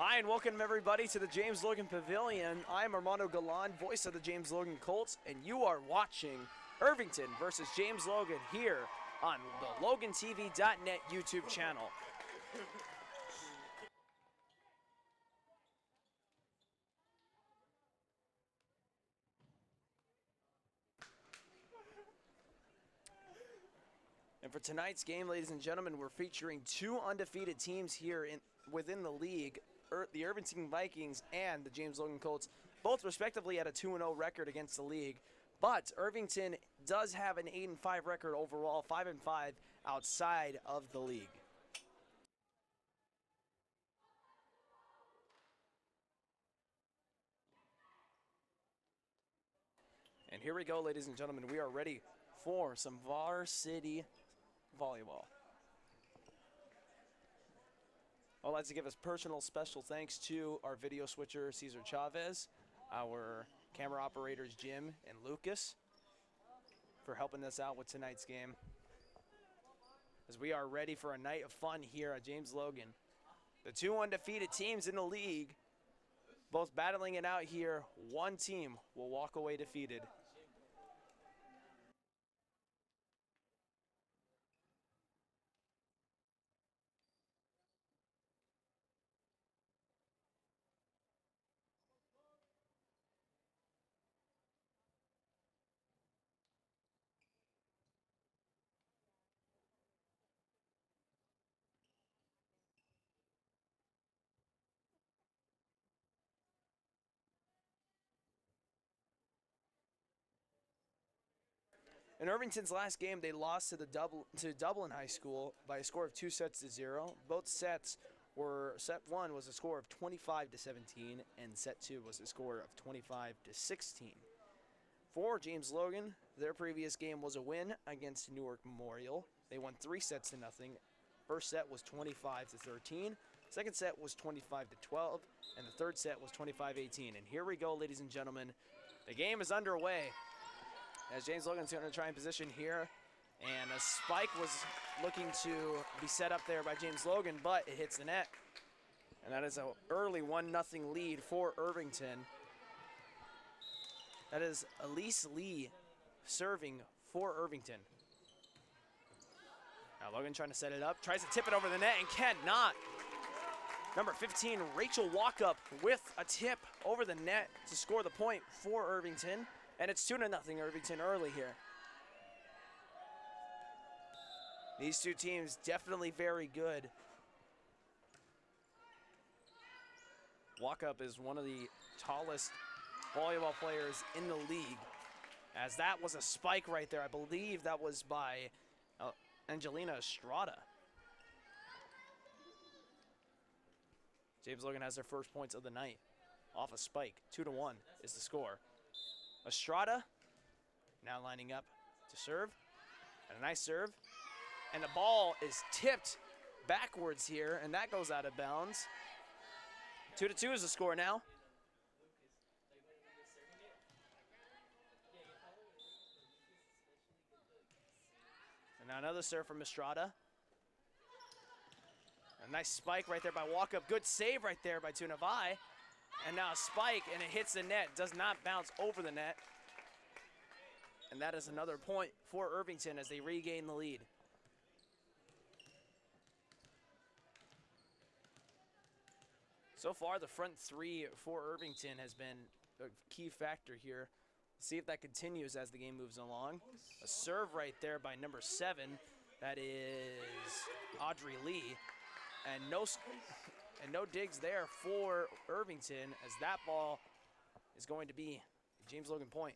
Hi, and welcome everybody to the James Logan Pavilion. I'm Armando Galan, voice of the James Logan Colts, and you are watching Irvington versus James Logan here on the LoganTV.net YouTube channel. And for tonight's game, ladies and gentlemen, we're featuring two undefeated teams here within the league, the Irvington Vikings and the James Logan Colts, both respectively at a 2-0 record against the league. But Irvington does have an 8-5 record overall, 5-5 outside of the league. And here we go, ladies and gentlemen. We are ready for some varsity volleyball. I'd like to give a personal special thanks to our video switcher, Cesar Chavez, our camera operators, Jim and Lucas, for helping us out with tonight's game, as we are ready for a night of fun here at James Logan. The two undefeated teams in the league, both battling it out here. One team will walk away defeated. In Irvington's last game, they lost to Dublin High School by a score of 2-0. Both sets were, set one was a score of 25-17, and set two was a score of 25-16. For James Logan, their previous game was a win against Newark Memorial. They won 3-0. First set was 25-13. Second set was 25-12, and the third set was 25-18. And here we go, ladies and gentlemen. The game is underway, as James Logan's going to try and position here. And a spike was looking to be set up there by James Logan, but it hits the net. And that is an early 1-0 lead for Irvington. That is Elise Lee serving for Irvington. Now Logan trying to set it up, tries to tip it over the net and cannot. Number 15, Rachel Walkup with a tip over the net to score the point for Irvington. And it's 2-0 Irvington early here. These two teams definitely very good. Walkup is one of the tallest volleyball players in the league, as that was a spike right there. I believe that was by Angelina Estrada. James Logan has their first points of the night off a spike. 2-1 is the score. Estrada now lining up to serve, and a nice serve, and the ball is tipped backwards here, and that goes out of bounds. 2-2 is the score now. And now another serve from Estrada. A nice spike right there by Walkup. Good save right there by Tunavai. And now a spike, and it hits the net. Does not bounce over the net. And that is another point for Irvington as they regain the lead. So far, the front three for Irvington has been a key factor here. Let's see if that continues as the game moves along. A serve right there by number 7. That is Audrey Lee. And no digs there for Irvington, as that ball is going to be a James Logan point.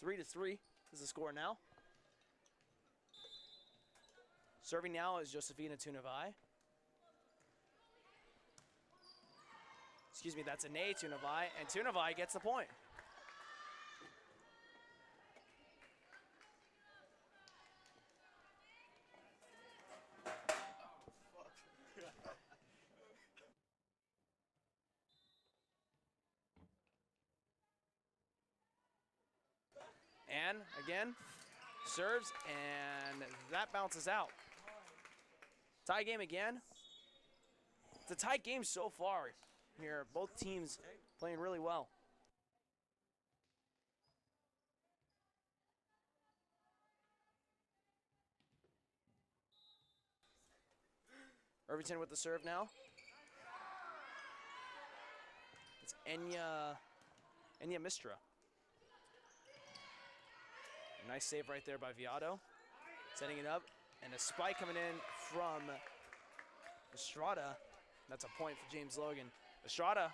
3-3 is the score now. Serving now is Josefina Tunavai. Excuse me, that's Anae Tunavai, and Tunavai gets the point. And again, serves, and that bounces out. Tie game again. It's a tight game so far. here. Both teams playing really well. Irvington with the serve now. It's Enya Mistra. Nice save right there by Viado. Setting it up, and a spike coming in from Estrada. That's a point for James Logan. Estrada,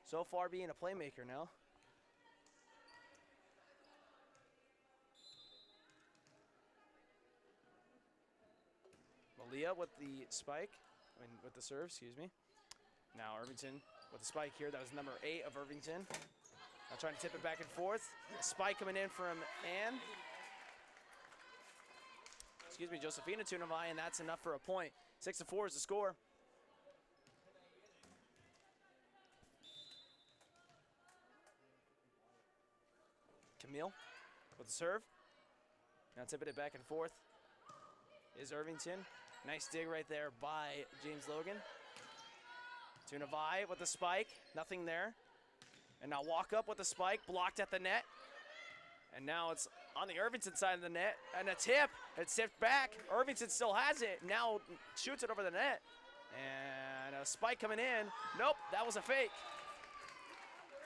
so far being a playmaker now. Malia with the spike, with the serve, excuse me. Now Irvington with the spike here. That was number 8 of Irvington. Now trying to tip it back and forth. A spike coming in from Josephina Tunavai, and that's enough for a point. 6-4 is the score. Camille with the serve. Now tipping it back and forth is Irvington. Nice dig right there by James Logan. Tunavai with the spike, nothing there. And now walk up with the spike, blocked at the net. And now it's on the Irvington side of the net. And a tip, it's tipped back. Irvington still has it, now shoots it over the net. And a spike coming in. Nope, that was a fake.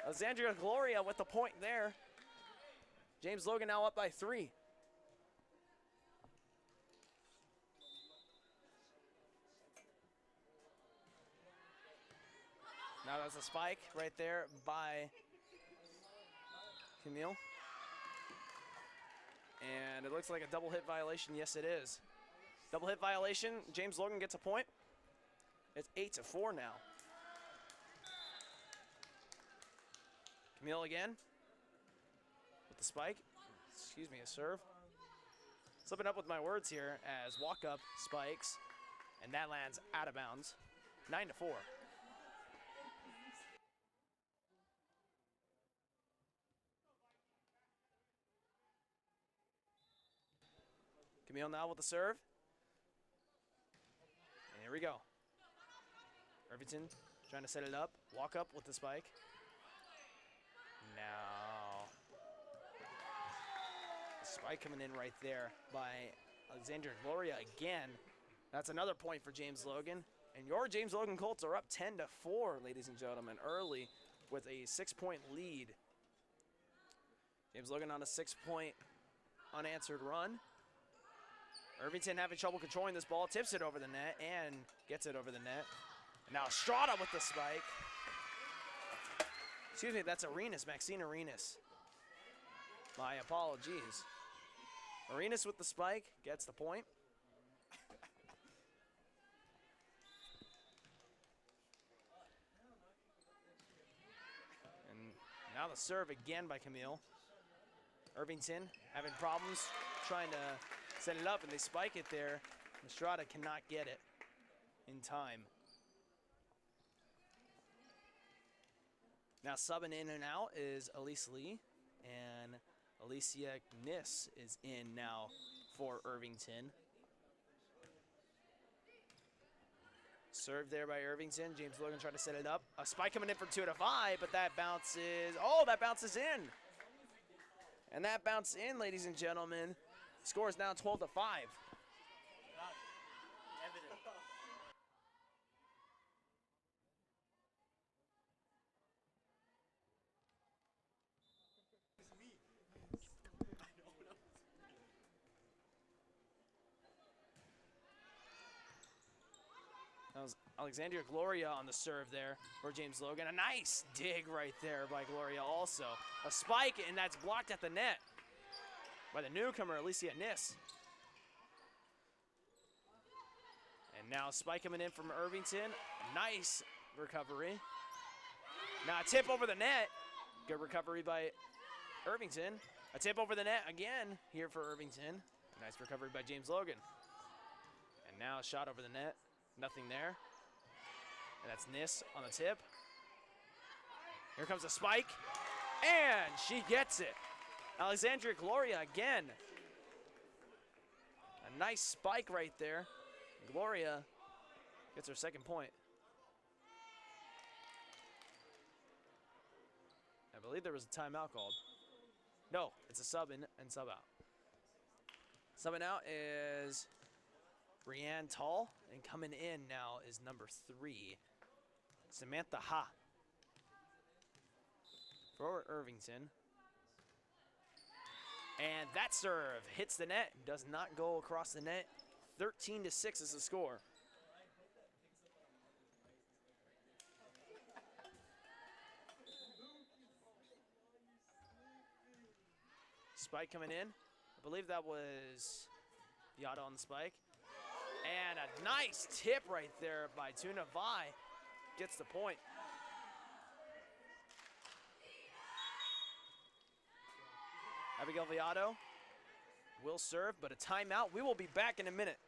Alexandria Gloria with the point there. James Logan now up by 3. Now that's a spike right there by Camille. And it looks like a double hit violation. Yes, it is. Double hit violation. James Logan gets a point. It's 8-4 now. Camille again with the spike. Excuse me, a serve. Slipping up with my words here as walk up spikes. And that lands out of bounds. 9-4. Camille now with the serve. And here we go. Irvington trying to set it up. Walk up with the spike. Now, the spike coming in right there by Alexandria Gloria again. That's another point for James Logan. And your James Logan Colts are up 10-4, ladies and gentlemen, early with a 6-point lead. James Logan on a 6-point unanswered run. Irvington having trouble controlling this ball, tips it over the net and gets it over the net. And now Estrada with the spike. Excuse me, that's Arenas, Maxine Arenas. My apologies. Arenas with the spike, gets the point. And now the serve again by Camille. Irvington having problems trying to set it up, and they spike it there. Estrada cannot get it in time. Now subbing in and out is Elise Lee, and Alicia Kniss is in now for Irvington. Serve there by Irvington. James Logan trying to set it up. A spike coming in for 2-5, but that bounces. Oh, that bounces in. And that bounced in, ladies and gentlemen. Score is now 12-5. That was Alexandria Gloria on the serve there for James Logan. A nice dig right there by Gloria also. A spike, and that's blocked at the net by the newcomer, Alicia Kniss. And now a spike coming in from Irvington. Nice recovery. Now a tip over the net. Good recovery by Irvington. A tip over the net again here for Irvington. Nice recovery by James Logan. And now a shot over the net. Nothing there. And that's Kniss on the tip. Here comes a spike. And she gets it. Alexandria Gloria again. A nice spike right there. Gloria gets her second point. I believe there was a timeout called. No, it's a sub in and sub out. Subbing out is Brianne Tall, and coming in now is number 3, Samantha Ha. For Irvington. And that serve hits the net, does not go across the net. 13-6 is the score. Spike coming in. I believe that was Viato on the spike. And a nice tip right there by Tuna Vi. Gets the point. Abigail Viato will serve, but a timeout. We will be back in a minute.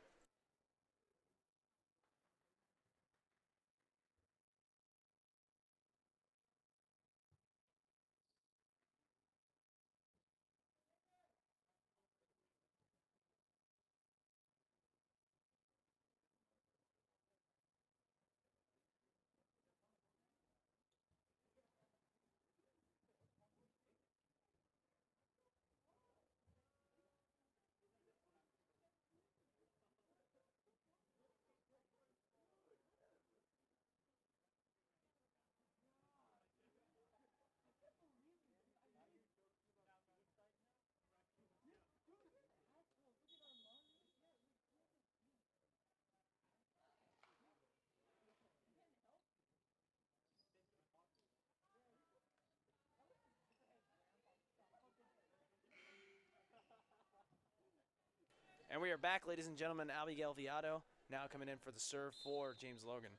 And we are back, ladies and gentlemen. Abigail Viato now coming in for the serve for James Logan.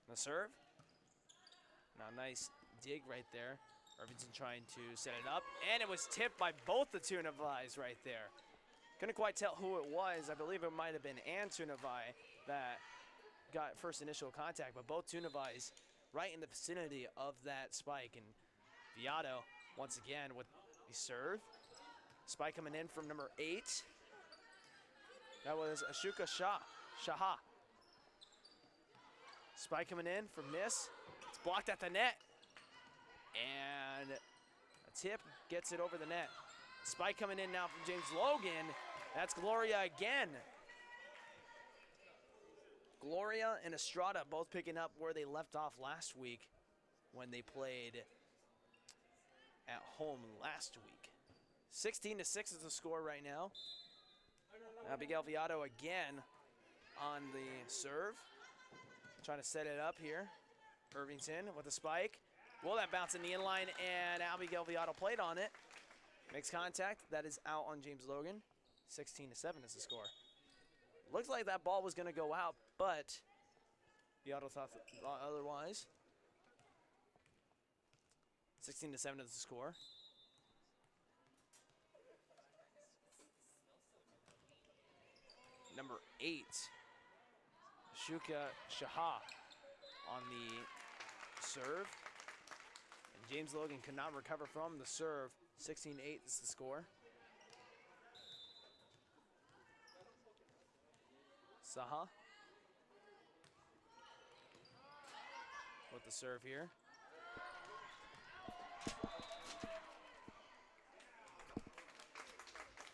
The serve. Now nice dig right there. Irvington trying to set it up. And it was tipped by both the Tuna Vi's right there. Couldn't quite tell who it was. I believe it might have been Ann Tuna Vi that got first initial contact. But both Tuna Vi's right in the vicinity of that spike. And Viato, once again, with the serve. Spike coming in from number 8. That was Ashuka Shaha. Spike coming in from Miss. It's blocked at the net. And a tip gets it over the net. Spike coming in now from James Logan. That's Gloria again. Gloria and Estrada both picking up where they left off last week when they played at home last week. 16-6 is the score right now. Abigail Viato again on the serve. Trying to set it up here. Irvington with a spike. Will that bounce in the inline, and Abigail Viato played on it. Makes contact. That is out on James Logan. 16-7 is the score. Looks like that ball was going to go out, but Viato thought otherwise. 16-7 is the score. Number 8, Shuka Shaha on the serve. And James Logan could not recover from the serve. 16-8 is the score. Saha with the serve here.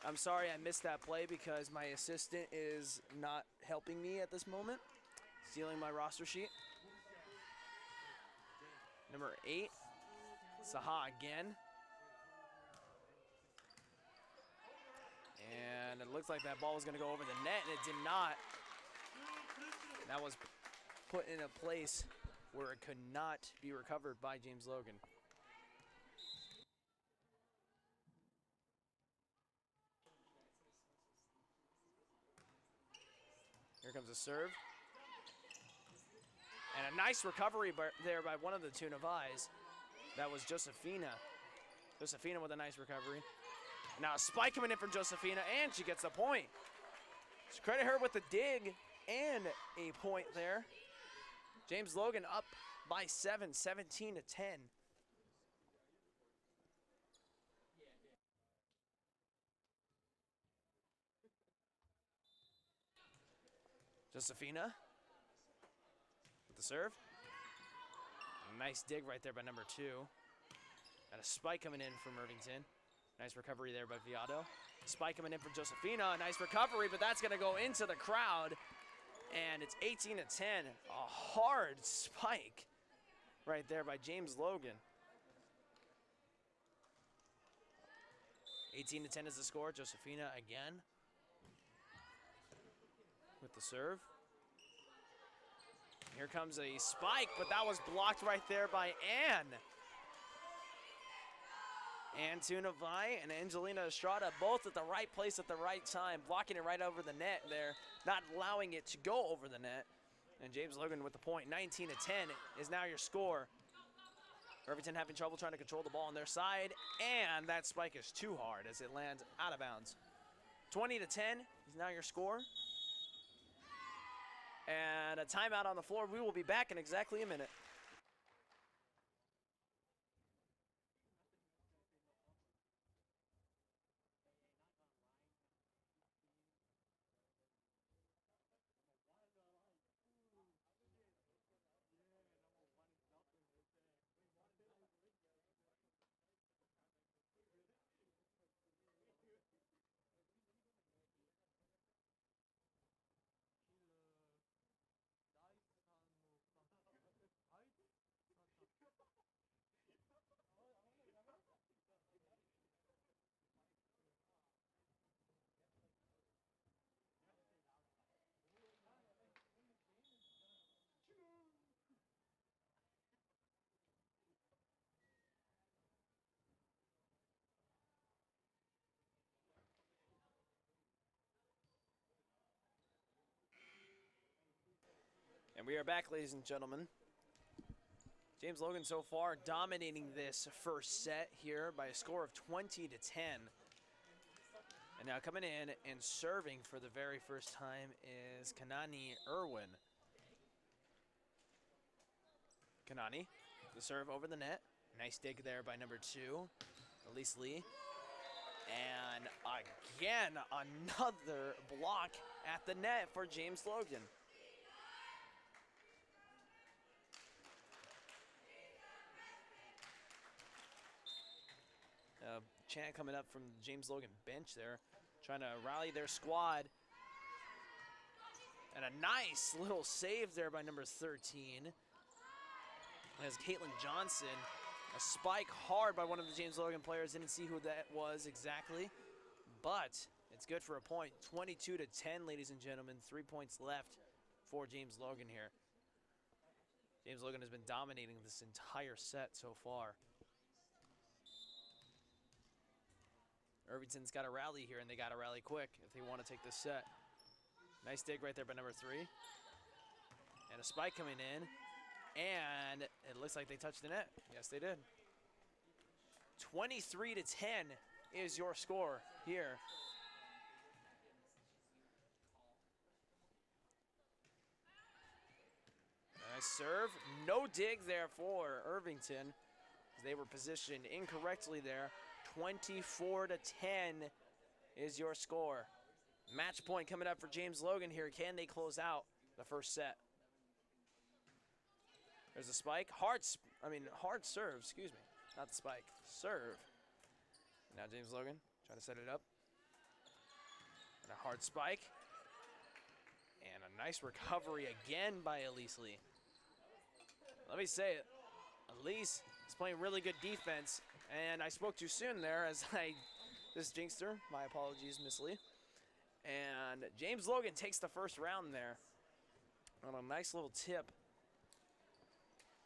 I'm sorry I missed that play because my assistant is not helping me at this moment. Stealing my roster sheet. Number 8, Saha again. And it looks like that ball was going to go over the net, and it did not. That was put in a place where it could not be recovered by James Logan. Here comes a serve. And a nice recovery there by one of the Tuna Vi's. That was Josefina. Josefina with a nice recovery. Now a spike coming in from Josefina, and she gets the point. So credit her with the dig and a point there. James Logan up by 7, 17-10. Josefina with the serve. Nice dig right there by number 2. a spike coming in from Irvington. Nice recovery there by Viado. Spike coming in for Josefina. Nice recovery, but that's going to go into the crowd. And it's 18-10. A hard spike right there by James Logan. 18-10 is the score. Josefina again with the serve. Here comes a spike, but that was blocked right there by Ann. Antuna Vai and Angelina Estrada both at the right place at the right time, blocking it right over the net there, not allowing it to go over the net. And James Logan with the point. 19-10 is now your score. Irvington having trouble trying to control the ball on their side, and that spike is too hard as it lands out of bounds. 20-10 is now your score. And a timeout on the floor. We will be back in exactly a minute. And we are back, ladies and gentlemen. James Logan so far dominating this first set here by a score of 20-10. And now coming in and serving for the very first time is Kanani Irwin. Kanani, the serve over the net. Nice dig there by number 2, Elise Lee. And again, another block at the net for James Logan. Chant coming up from the James Logan bench there, trying to rally their squad. And a nice little save there by number 13. As Caitlin Johnson, a spike hard by one of the James Logan players. Didn't see who that was exactly, but it's good for a point. 22-10, ladies and gentlemen. 3 points left for James Logan here. James Logan has been dominating this entire set so far. Irvington's got to rally here, and they got to rally quick if they want to take this set. Nice dig right there by number 3. And a spike coming in, and it looks like they touched the net. Yes, they did. 23-10 is your score here. Nice serve. No dig there for Irvington. They were positioned incorrectly there. 24-10 is your score. Match point coming up for James Logan here. Can they close out the first set? There's a spike. Hard serve, excuse me. Not the spike. Serve. Now James Logan trying to set it up. And a hard spike. And a nice recovery again by Elise Lee. Let me say it. Elise is playing really good defense. And I spoke too soon there as I just jinxed her. My apologies, Miss Lee. And James Logan takes the first round there on a nice little tip.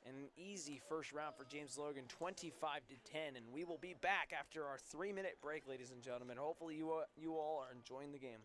An easy first round for James Logan, 25-10. And we will be back after our 3-minute break, ladies and gentlemen. Hopefully you all are enjoying the game.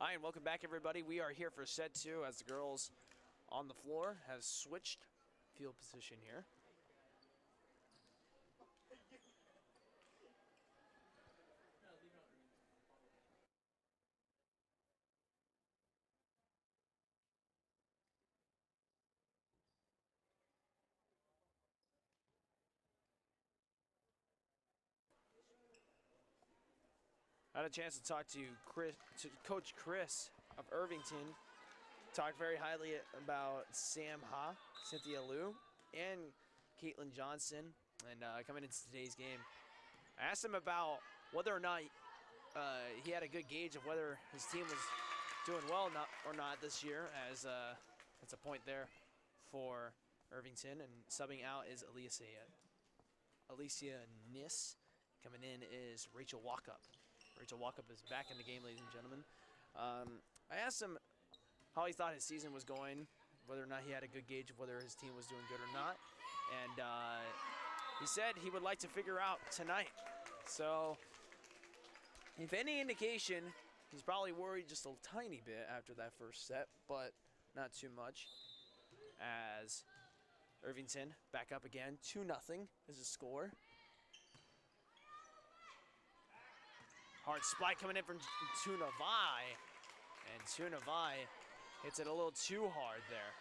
Hi, and welcome back, everybody. We are here for set 2 as the girls on the floor have switched field position here. I had a chance to talk to Coach Chris of Irvington. Talked very highly about Sam Ha, Cynthia Liu, and Caitlin Johnson. And coming into today's game, I asked him about whether or not he had a good gauge of whether his team was doing well or not this year, as that's a point there for Irvington. And subbing out is Alicia Niss. Coming in is Rachel Walkup. Rachel Walkup is back in the game, ladies and gentlemen. I asked him how he thought his season was going, whether or not he had a good gauge of whether his team was doing good or not. And he said he would like to figure out tonight. So if any indication, he's probably worried just a tiny bit after that first set, but not too much. As Irvington back up again, 2-0 is the score. Hard spike coming in from Tunavai, and Tunavai hits it a little too hard there.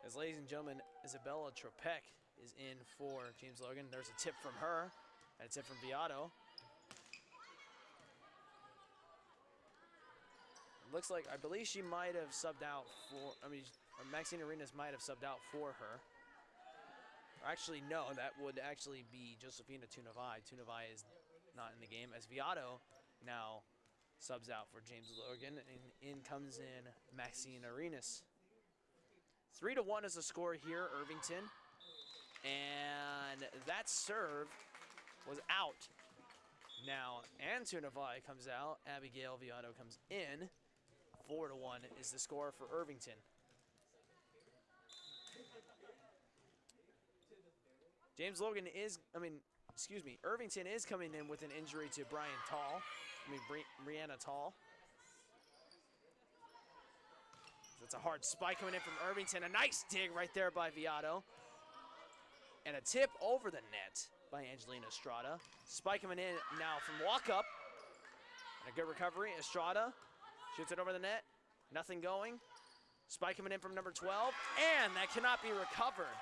As ladies and gentlemen, Isabella Tropek is in for James Logan. There's a tip from her, and a tip from Viato. Looks like, I believe she might have subbed out for, Maxine Arenas might have subbed out for her. Actually, no, that would actually be Josefina Tunavai. Tunavai is not in the game, as Viato now subs out for James Logan, and in comes in Maxine Arenas. 3-1 is the score here, Irvington, and that serve was out. Now, and Tunavai comes out, Abigail Viato comes in. 4-1 is the score for Irvington. Irvington is coming in with an injury to Brianna Tall. That's a hard spike coming in from Irvington. A nice dig right there by Viato. And a tip over the net by Angelina Estrada. Spike coming in now from Walkup. And a good recovery. Estrada shoots it over the net. Nothing going. Spike coming in from number 12. And that cannot be recovered.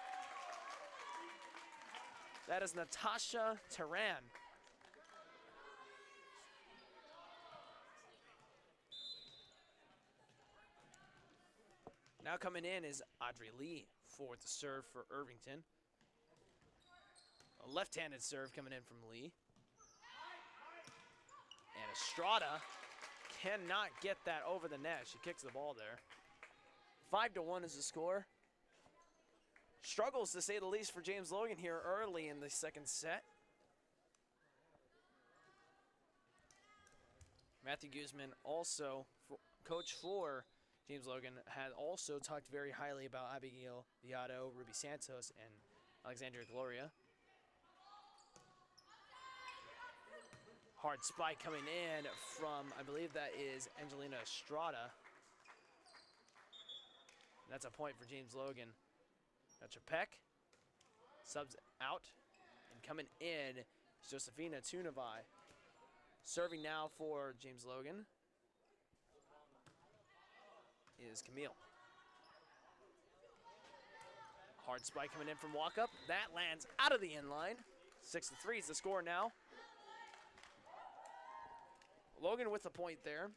That is Natasha Teran. Now coming in is Audrey Lee for the serve for Irvington. A left-handed serve coming in from Lee. And Estrada cannot get that over the net. She kicks the ball there. 5-1 is the score. Struggles, to say the least, for James Logan here early in the second set. Matthew Guzman, also coach for James Logan, had also talked very highly about Abigail Viato, Ruby Santos, and Alexandria Gloria. Hard spike coming in from, I believe that is Angelina Estrada. That's a point for James Logan. That's Tropek. Subs out. And coming in is Josefina Tunavai. Serving now for James Logan is Camille. Hard spike coming in from Walkup. That lands out of the end line. 6-3 is the score now. Logan with the point there.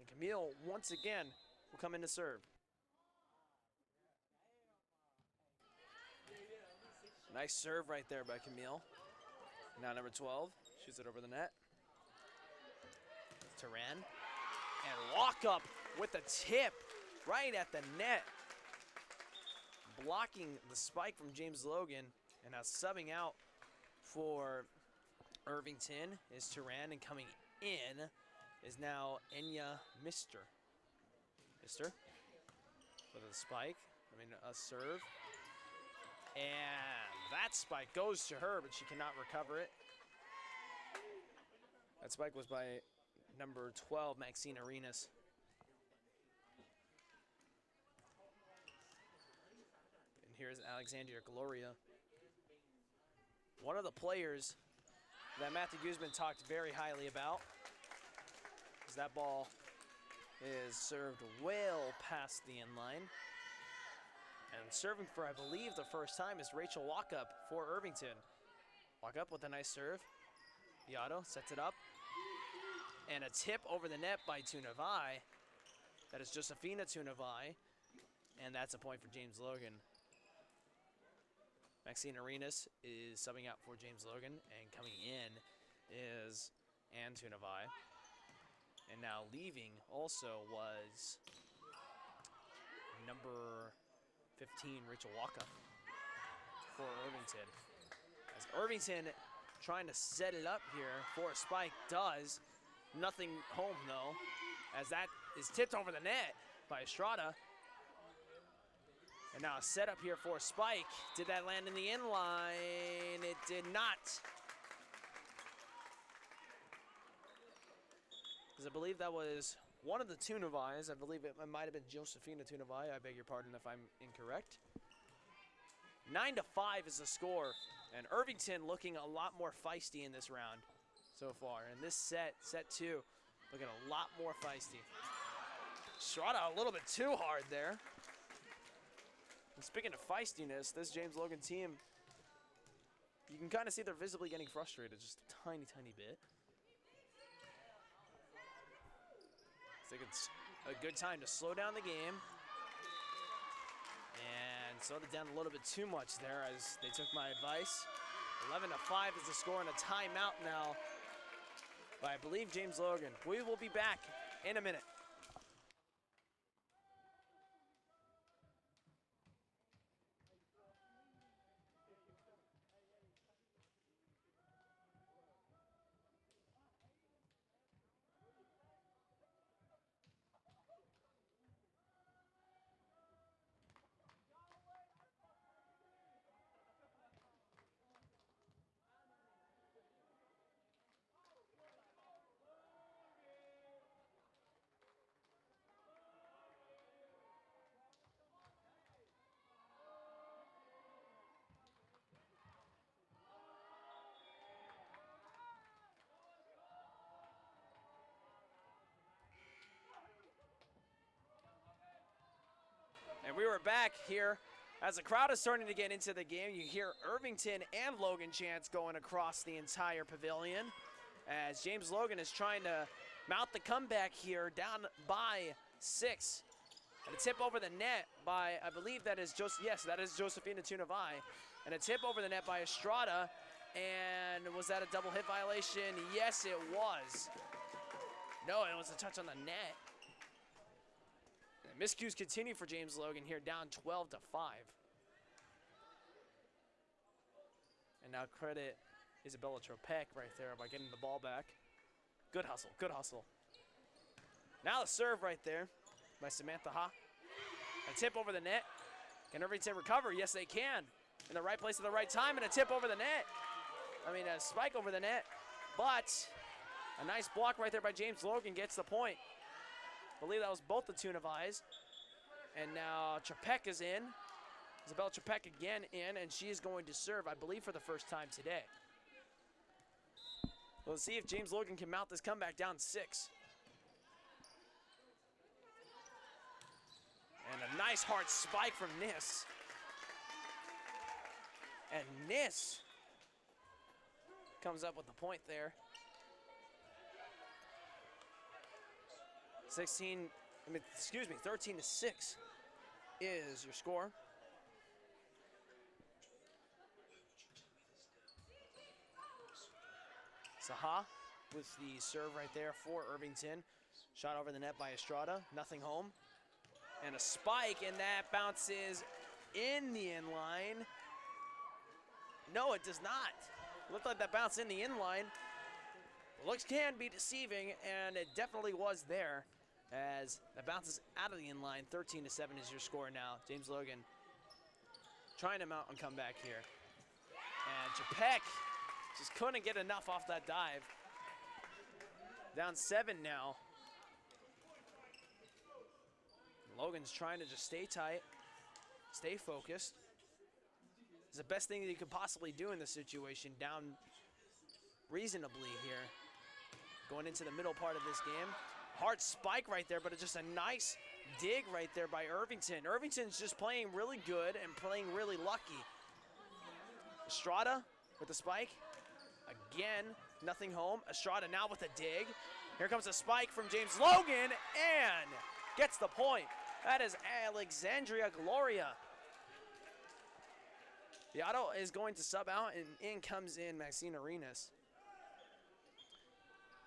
And Camille, once again, will come in to serve. Nice serve right there by Camille. Now number 12 shoots it over the net. Teran. And Walkup with the tip right at the net. Blocking the spike from James Logan. And now subbing out for Irvington is Teran. And coming in is now Enya Mister. Mister with a spike. A serve. And that spike goes to her, but she cannot recover it. That spike was by number 12, Maxine Arenas. And here's Alexandria Gloria. One of the players that Matthew Guzman talked very highly about, as that ball is served well past the end line. And serving for, I believe, the first time is Rachel Walkup for Irvington. Walkup with a nice serve. Beato sets it up. And a tip over the net by Tunavai. That is Josefina Tunavai. And that's a point for James Logan. Maxine Arenas is subbing out for James Logan. And coming in is Ann Tunavai. And now leaving also was number 15, Rachel Walkup for Irvington. As Irvington trying to set it up here for a spike, does. Nothing home though, as that is tipped over the net by Estrada. And now a setup here for a spike. Did that land in the inline? It did not. Because I believe that was one of the Tunavais. I believe it might have been Josefina Tunavai. I beg your pardon if I'm incorrect. 9-5 is the score. And Irvington looking a lot more feisty in this round so far. And this set two, looking a lot more feisty. Estrada a little bit too hard there. And speaking of feistiness, this James Logan team, you can kind of see they're visibly getting frustrated just a tiny, tiny bit. I think it's a good time to slow down the game. And slowed it down a little bit too much there as they took my advice. 11-5 is the score and a timeout now by, I believe, James Logan. We will be back in a minute. And we were back here. As the crowd is starting to get into the game, you hear Irvington and Logan chants going across the entire pavilion as James Logan is trying to mount the comeback here, down by 6. And a tip over the net by, I believe that is that is Josefina Tunavai. And a tip over the net by Estrada. And was that a double hit violation? Yes, it was. No, it was a touch on the net. Miscues continue for James Logan here, down 12-5. And now credit Isabella Tropek right there by getting the ball back. Good hustle, good hustle. Now the serve right there by Samantha Ha. A tip over the net. Can Irvington recover? Yes, they can. In the right place at the right time, and a tip over the net. I mean, a spike over the net, but a nice block right there by James Logan gets the point. I believe that was both the Tunavais. And now Tropek is in. Isabella Tropek again in, and she is going to serve, I believe, for the first time today. We'll see if James Logan can mount this comeback down 6. And a nice hard spike from Nis. And Nis comes up with the point there. 13-6 is your score. Saha with the serve right there for Irvington. Shot over the net by Estrada, nothing home. And a spike, and that bounces in the inline. No, it does not. Looked like that bounced in the inline. Looks can be deceiving, and it definitely was there as that bounces out of the inline. 13-7 is your score now. James Logan trying to mount and come back here. And Chapek just couldn't get enough off that dive. Down 7 now. Logan's trying to just stay tight, stay focused. It's the best thing that you could possibly do in this situation, down reasonably here. Going into the middle part of this game. Hard spike right there, but it's just a nice dig right there by Irvington. Irvington's just playing really good and playing really lucky. Estrada with the spike. Again, nothing home. Estrada now with a dig. Here comes a spike from James Logan and gets the point. That is Alexandria Gloria. Viato is going to sub out, and in comes in Maxine Arenas.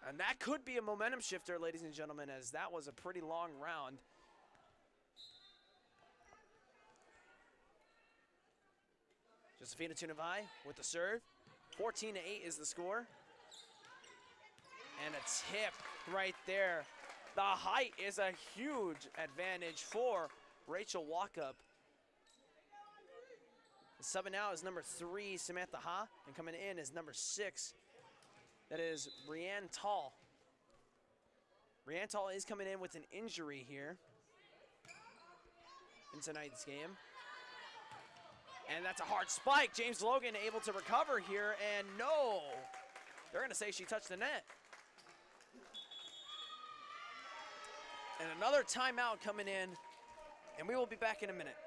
And that could be a momentum shifter, ladies and gentlemen, as that was a pretty long round. Josefina Tunavai with the serve. 14-8 is the score. And a tip right there. The height is a huge advantage for Rachel Walkup. Subbing out is number 3, Samantha Ha, and coming in is number 6. That is Brianne Tall. Brianne Tall is coming in with an injury here in tonight's game. And that's a hard spike. James Logan able to recover here, and no. They're going to say she touched the net. And another timeout coming in, and we will be back in a minute.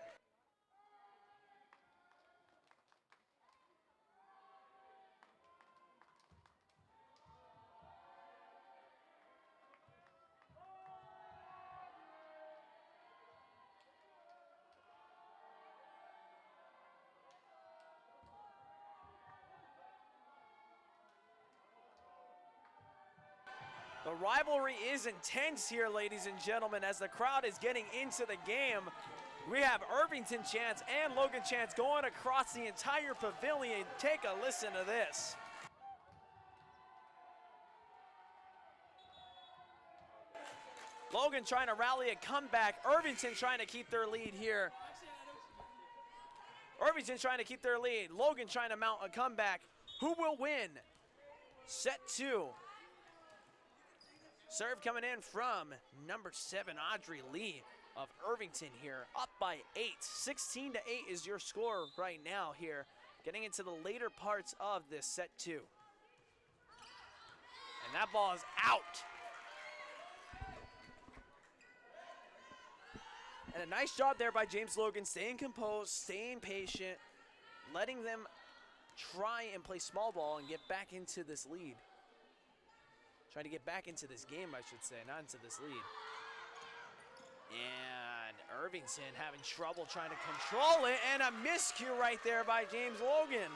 The rivalry is intense here, ladies and gentlemen, as the crowd is getting into the game. We have Irvington chants and Logan chants going across the entire pavilion. Take a listen to this. Logan trying to rally a comeback. Irvington trying to keep their lead here. Irvington trying to keep their lead. Logan trying to mount a comeback. Who will win? Set 2. Serve coming in from number 7, Audrey Lee of Irvington here, up by 8. 16-8 is your score right now here, getting into the later parts of this set 2. And that ball is out. And a nice job there by James Logan, staying composed, staying patient, letting them try and play small ball and get back into this lead. Trying to get back into this game, I should say, not into this lead. And Irvington having trouble trying to control it, and a miscue right there by James Logan.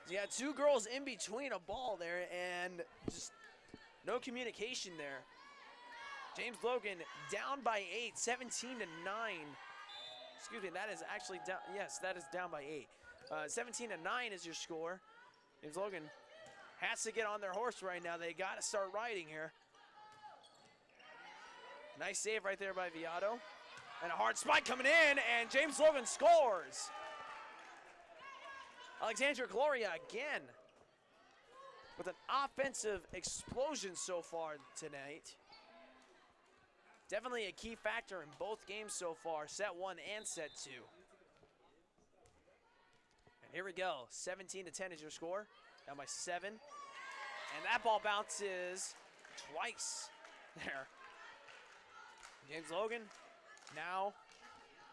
You had 2 girls in between a ball there, and just no communication there. James Logan down by 8, 17-9. Excuse me, that is actually down. Yes, that is down by 8. 17-9 is your score. James Logan has to get on their horse right now. They got to start riding here. Nice save right there by Viato. And a hard spike coming in, and James Logan scores. Alexandria Gloria again with an offensive explosion so far tonight. Definitely a key factor in both games so far, set 1 and set 2. And here we go, 17-10 is your score. Down by 7. And that ball bounces twice there. James Logan now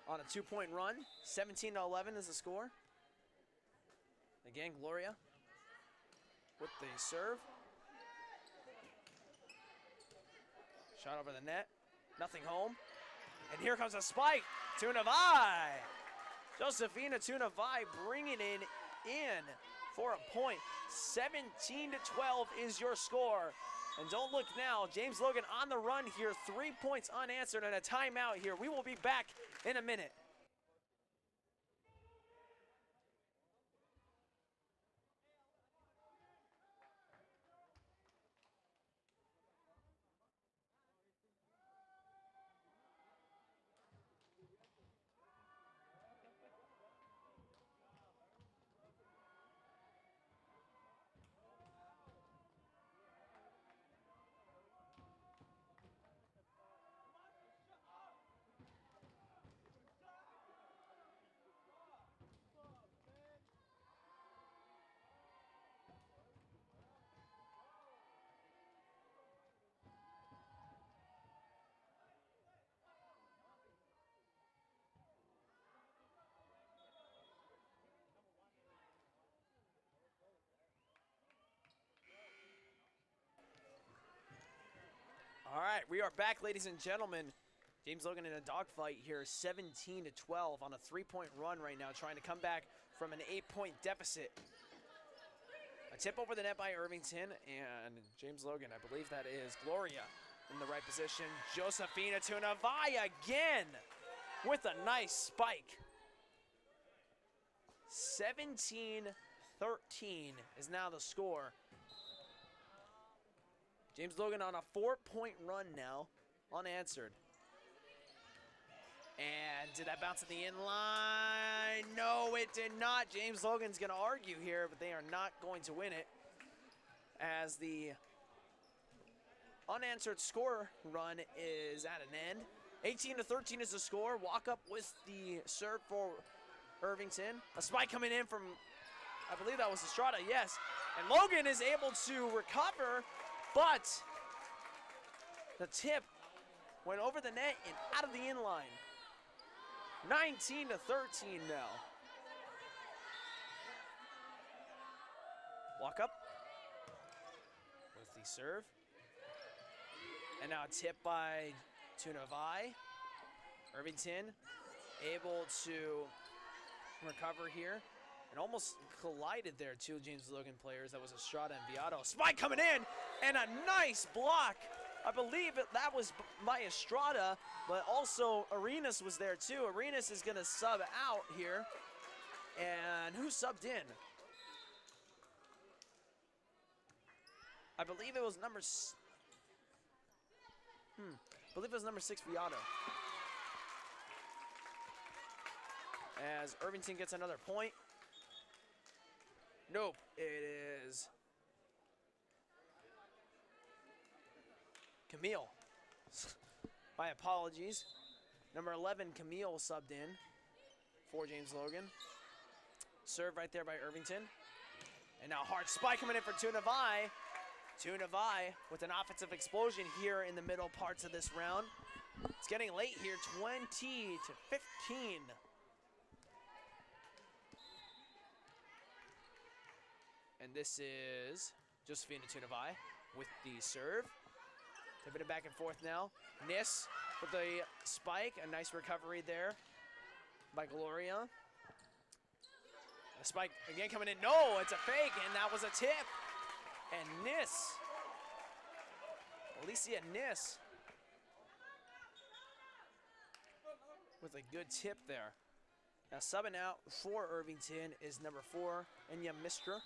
on a 2-point run. 17-11 is the score. Again, Gloria with the serve. Shot over the net. Nothing home. And here comes a spike. Tunavai. Josefina Tunavai bringing it in for a point. 17-12 is your score. And don't look now, James Logan on the run here, 3 points unanswered and a timeout here. We will be back in a minute. right, we are back, ladies and gentlemen. James Logan in a dogfight here, 17-12 on a 3-point run right now, trying to come back from an 8-point deficit. A tip over the net by Irvington, and James Logan, I believe that is Gloria in the right position. Josefina Tunavai again with a nice spike. 17-13 is now the score. James Logan on a 4-point run now, unanswered. And did that bounce at the inline? No, it did not. James Logan's going to argue here, but they are not going to win it, as the unanswered score run is at an end. 18-13 is the score. Walk up with the serve for Irvington. A spike coming in from, I believe that was Estrada, yes. And Logan is able to recover, but the tip went over the net and out of the inline. 19-13 now. Walk up with the serve. And now a tip by Tunavai. Irvington able to recover here. And almost collided there, two James Logan players. That was Estrada and Viado. Spike coming in, and a nice block. I believe that was by Estrada, but also Arenas was there too. Arenas is going to sub out here. And who subbed in? I believe it was number 6, Viado. As Irvington gets another point. Nope, it is Camille. My apologies. Number 11, Camille subbed in for James Logan. Serve right there by Irvington. And now hard spike coming in for Tunavai. Tunavai with an offensive explosion here in the middle parts of this round. It's getting late here, 20-15. And this is Josefina Tunavai with the serve. Tipping it back and forth now. Nis with the spike. A nice recovery there by Gloria. A spike again coming in. No, it's a fake, and that was a tip. And Nis, Alicia Nis, with a good tip there. Now subbing out for Irvington is number 4, Enya Mistra.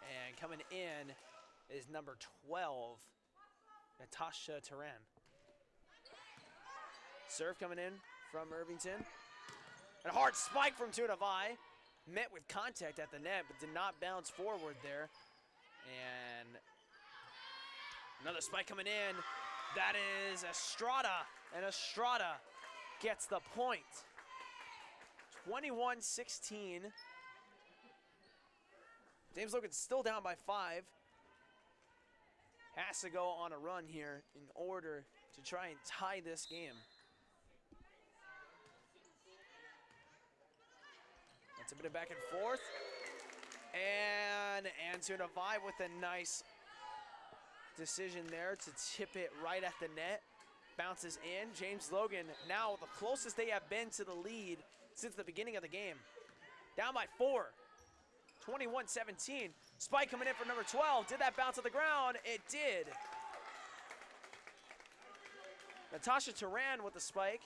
And coming in is number 12, Natasha Turan. Serve coming in from Irvington. And a hard spike from Tunavai. Met with contact at the net, but did not bounce forward there. And another spike coming in. That is Estrada. And Estrada gets the point. 21-16. James Logan still down by 5. Has to go on a run here in order to try and tie this game. That's a bit of back and forth. And Tunavai with a nice decision there to tip it right at the net. Bounces in. James Logan now the closest they have been to the lead since the beginning of the game. Down by 4. 21-17. Spike coming in for number 12. Did that bounce to the ground? It did. Natasha Turan with the spike.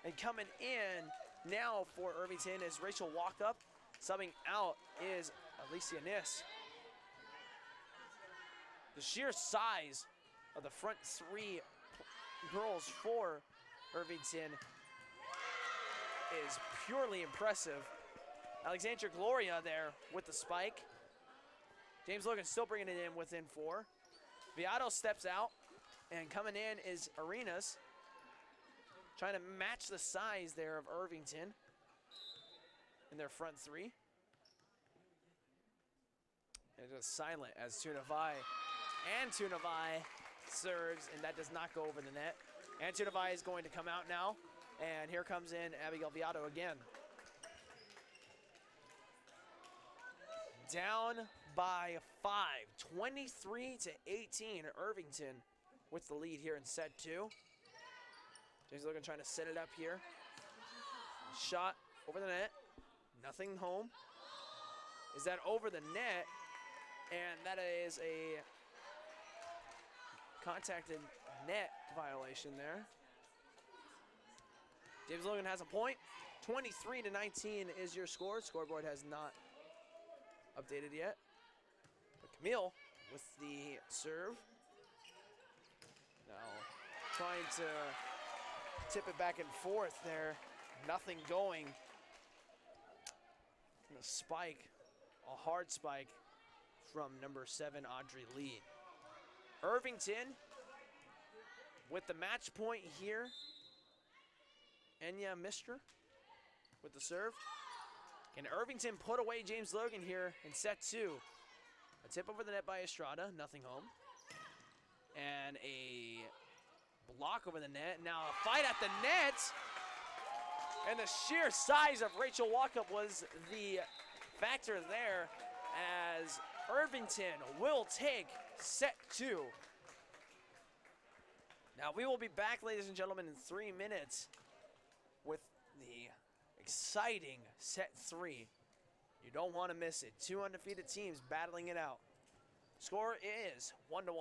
And coming in now for Irvington is Rachel Walkup. Subbing out is Alicia Nis. The sheer size of the front 3 girls for Irvington is purely impressive. Alexandra Gloria there with the spike. James Logan still bringing it in within 4. Viado steps out, and coming in is Arenas. Trying to match the size there of Irvington in their front 3. And it is silent as Tunavai serves, and that does not go over the net. And Tunavai is going to come out now, and here comes in Abigail Viado again. Down by 5, 23-18, Irvington. with the lead here in set 2. James Logan trying to set it up here. Shot over the net. Nothing home. Is that over the net? And that is a contacted net violation there. James Logan has a point. 23-19 is your score. Scoreboard has not updated yet. But Camille with the serve. Now trying to tip it back and forth there. Nothing going. And a spike, a hard spike from number 7, Audrey Lee. Irvington with the match point here. Enya Mistra with the serve. Can Irvington put away James Logan here in set 2? A tip over the net by Estrada, nothing home. And a block over the net. Now a fight at the net. And the sheer size of Rachel Walkup was the factor there, as Irvington will take set 2. Now we will be back, ladies and gentlemen, in 3 minutes with the exciting set 3. You don't want to miss it. 2 undefeated teams battling it out. Score is 1-1.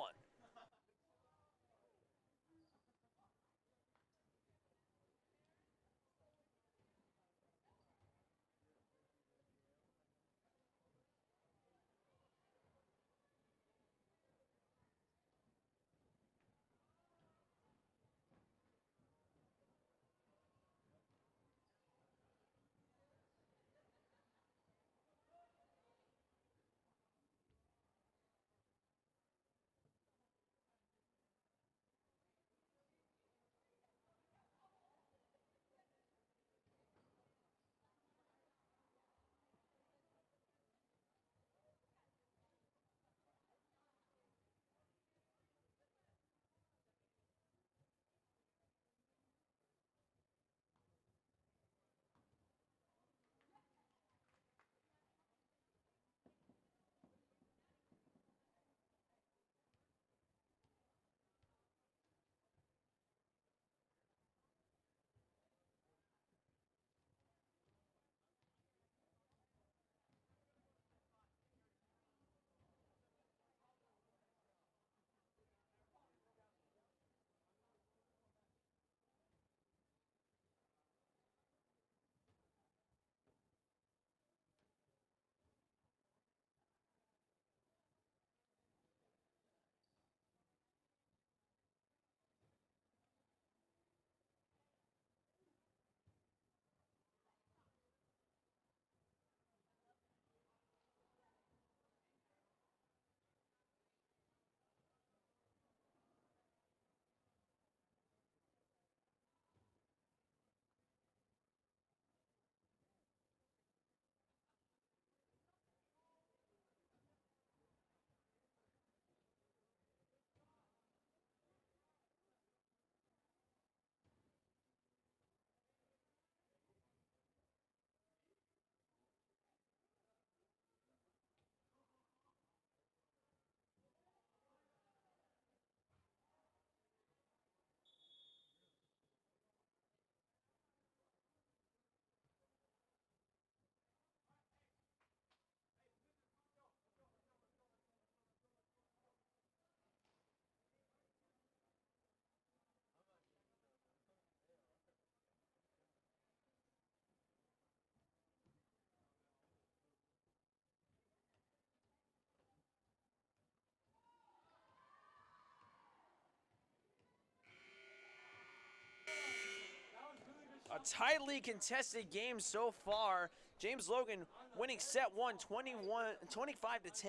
A tightly contested game so far. James Logan winning set 1, 25-10,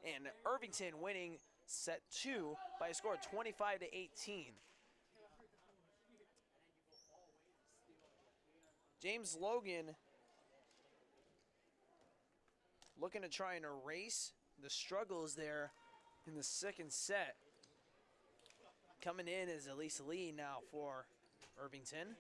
and Irvington winning set 2 by a score of 25-18. James Logan looking to try and erase the struggles there in the second set. Coming in is Elisa Lee now for Irvington.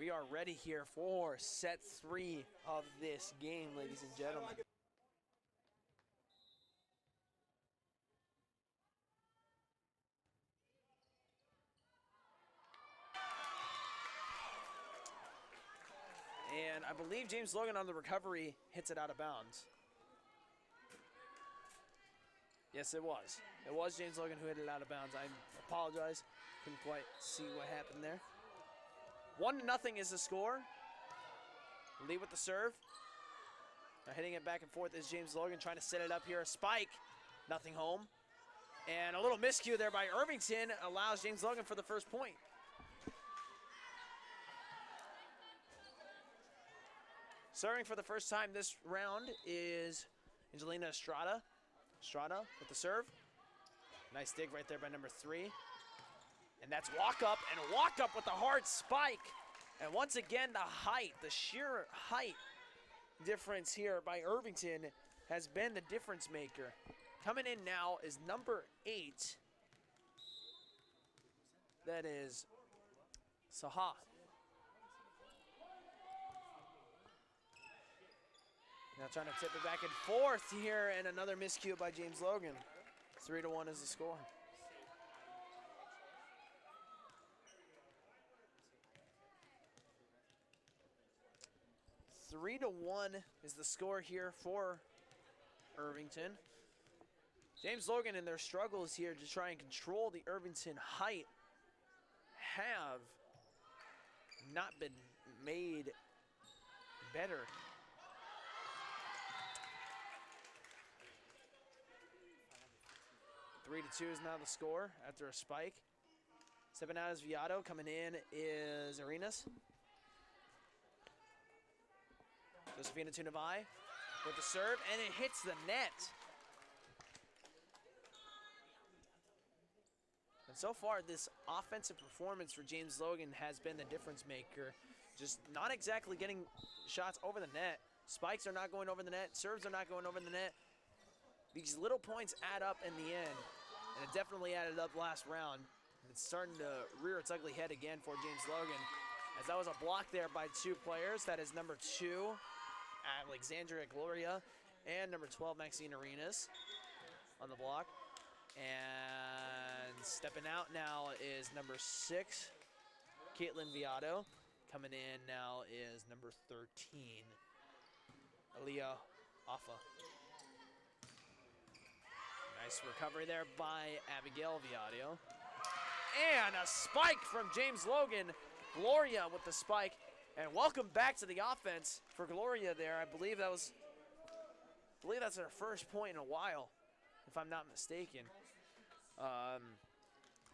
We are ready here for set 3 of this game, ladies and gentlemen. And I believe James Logan on the recovery hits it out of bounds. Yes, it was. It was James Logan who hit it out of bounds. I apologize. Couldn't quite see what happened there. 1-0 is the score. Lead with the serve. Now hitting it back and forth is James Logan trying to set it up here. A spike. Nothing home. And a little miscue there by Irvington allows James Logan for the first point. Serving for the first time this round is Angelina Estrada. Estrada with the serve. Nice dig right there by number 3. And that's walk up, and a walk up with a hard spike. And once again, the height, the sheer height difference here by Irvington has been the difference maker. Coming in now is number 8. That is Saha. Now trying to tip it back and forth here, and another miscue by James Logan. 3-1 is the score. Three to 1 is the score here for Irvington. James Logan and their struggles here to try and control the Irvington height have not been made better. Three to 2 is now the score after a spike. Stepping out is Viado. Coming in is Arenas. Josefina Tunavai with the serve, and it hits the net. And so far, this offensive performance for James Logan has been the difference maker. Just not exactly getting shots over the net. Spikes are not going over the net. Serves are not going over the net. These little points add up in the end, and it definitely added up last round. And it's starting to rear its ugly head again for James Logan, as that was a block there by 2 players. That is number 2, Alexandria Gloria, and number 12, Maxine Arenas on the block. And stepping out now is number 6, Caitlin Viado. Coming in now is number 13, Aaliyah Offa. Nice recovery there by Abigail Viado. And a spike from James Logan. Gloria with the spike. And welcome back to the offense for Gloria there. I believe that's her first point in a while, if I'm not mistaken.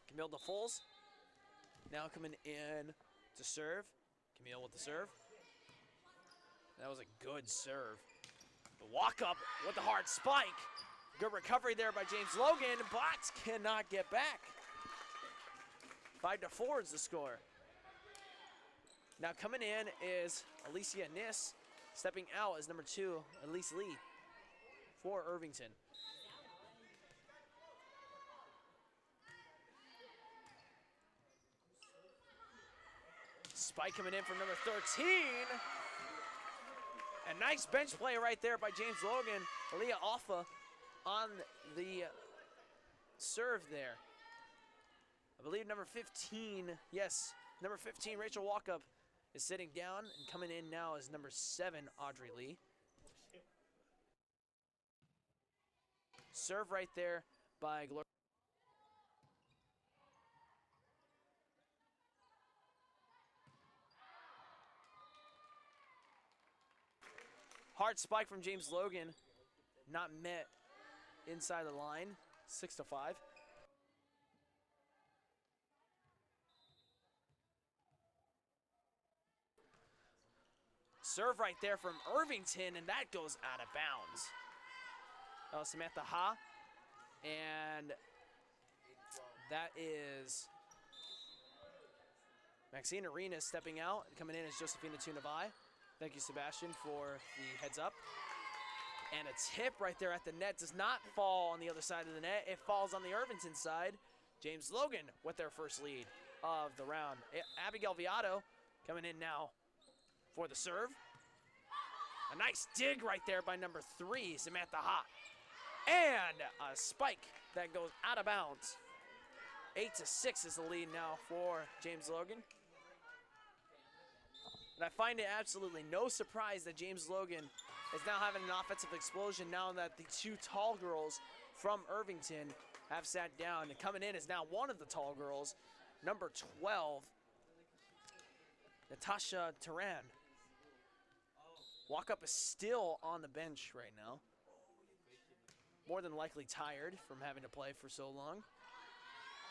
Camille DeFoles now coming in to serve. Camille with the serve. That was a good serve. The walk up with the hard spike. Good recovery there by James Logan, but cannot get back. 5-4 is the score. Now coming in is Alicia Niss. Stepping out is number 2, Elise Lee for Irvington. Spike coming in from number 13. A nice bench play right there by James Logan. Aaliyah Offa on the serve there. I believe number 15, yes, number 15, Rachel Walkup, is sitting down, and coming in now is number 7, Audrey Lee. Serve right there by Gloria. Hard spike from James Logan, not met inside the line, 6-5. Serve right there from Irvington, and that goes out of bounds. Oh, Samantha Ha. And that is Maxine Arenas stepping out. Coming in is Josefina Tunavai. Thank you, Sebastian, for the heads up. And a tip right there at the net does not fall on the other side of the net. It falls on the Irvington side. James Logan with their first lead of the round. Abigail Viado Coming in now for the serve. A nice dig right there by number 3, Samantha Ha. And a spike that goes out of bounds. 8-6 is the lead now for James Logan. And I find it absolutely no surprise that James Logan is now having an offensive explosion now that the 2 tall girls from Irvington have sat down. And coming in is now one of the tall girls, number 12, Natasha Turan. Walk-up is still on the bench right now. More than likely tired from having to play for so long.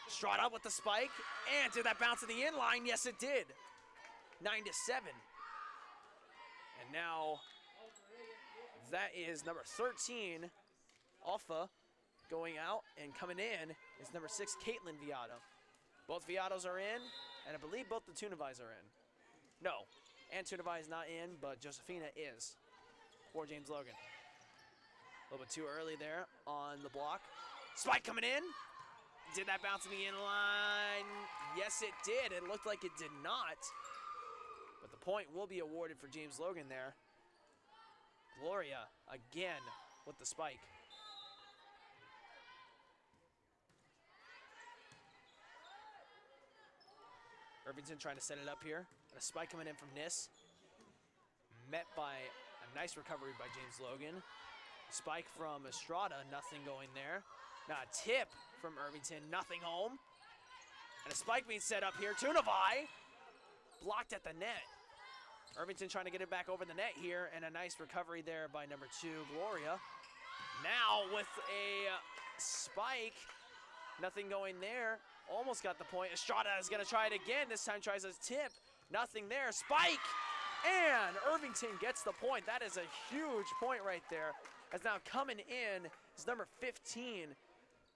Estrada with the spike, and did that bounce in the inline? Yes, it did. 9-7. And now that is number 13, Alpha, going out, and coming in is number 6, Caitlin Viato. Both Viatos are in, and I believe both the Tunavais are in. No, Antunavai is not in, but Josephina is for James Logan. A little bit too early there on the block. Spike coming in. Did that bounce in the inline? Yes, it did. It looked like it did not. But the point will be awarded for James Logan there. Gloria again with the spike. Irvington trying to set it up here. And a spike coming in from Nis. Met by a nice recovery by James Logan. Spike from Estrada, nothing going there. Now a tip from Irvington, nothing home. And a spike being set up here. Tunavai blocked at the net. Irvington trying to get it back over the net here, and a nice recovery there by number 2, Gloria. Now with a spike, nothing going there. Almost got the point. Estrada is going to try it again. This time tries a tip. Nothing there. Spike! And Irvington gets the point. That is a huge point right there. As now coming in is number 15,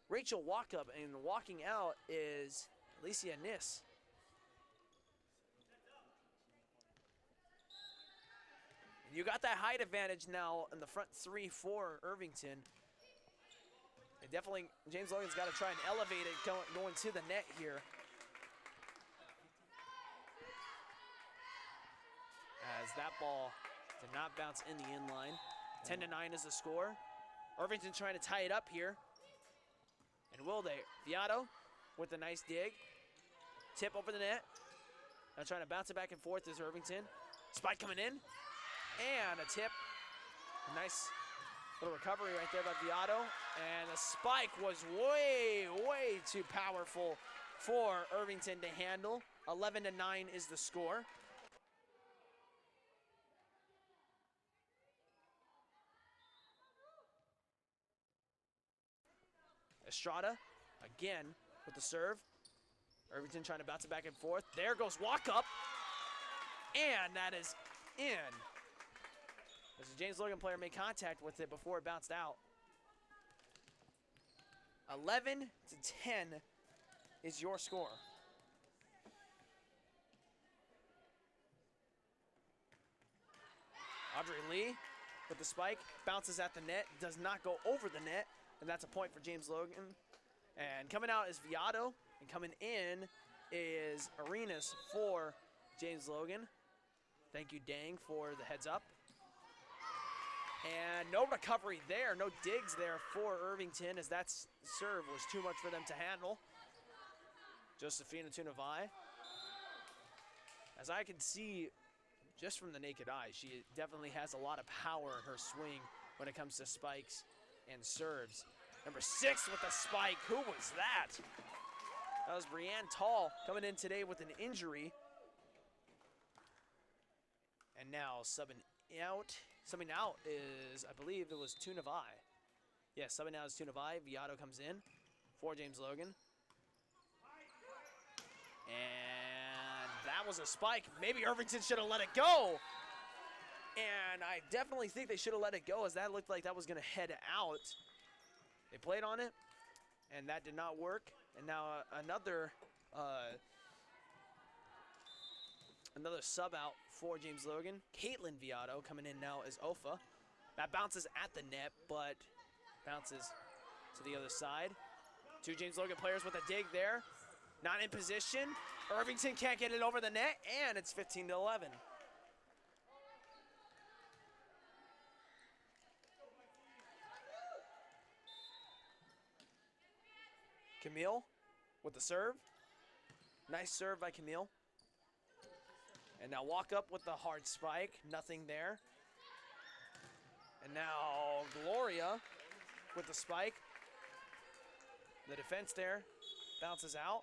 Rachel Walkup, and walking out is Alicia Nis. You got that height advantage now in the front 3 for Irvington. And definitely, James Logan's got to try and elevate it going to the net here. As that ball did not bounce in the inline. 10-9 is the score. Irvington trying to tie it up here. And will they? Viato with a nice dig. Tip over the net. Now trying to bounce it back and forth is Irvington. Spike coming in. And a tip. A nice little recovery right there by Viato. And the spike was way, way too powerful for Irvington to handle. 11-9 is the score. Estrada again with the serve. Irvington trying to bounce it back and forth. There goes Walkup. And that is in. As the James Logan player made contact with it before it bounced out. 11-10 is your score. Audrey Lee with the spike. Bounces at the net. Does not go over the net. And that's a point for James Logan. And coming out is Viato. And coming in is Arenas for James Logan. Thank you, Dang, for the heads up. And no recovery there. No digs there for Irvington, as that serve was too much for them to handle. Josephina Tunavai. As I can see, just from the naked eye, she definitely has a lot of power in her swing when it comes to spikes and serves. Number 6 with a spike. Who was that? That was Brianne Tall coming in today with an injury. And now subbing out is, I believe it was Tunavai. Yes, subbing out is Tunavai. Viato comes in for James Logan. And that was a spike. Maybe Irvington should have let it go. And I definitely think they should have let it go, as that looked like that was going to head out. They played on it, and that did not work. And now another sub out for James Logan. Caitlin Viato coming in now as Ofa. That bounces at the net, but bounces to the other side. 2 James Logan players with a dig there. Not in position. Irvington can't get it over the net, and it's 15-11. Camille with the serve. Nice serve by Camille. And now walk up with the hard spike. Nothing there. And now Gloria with the spike. The defense there bounces out.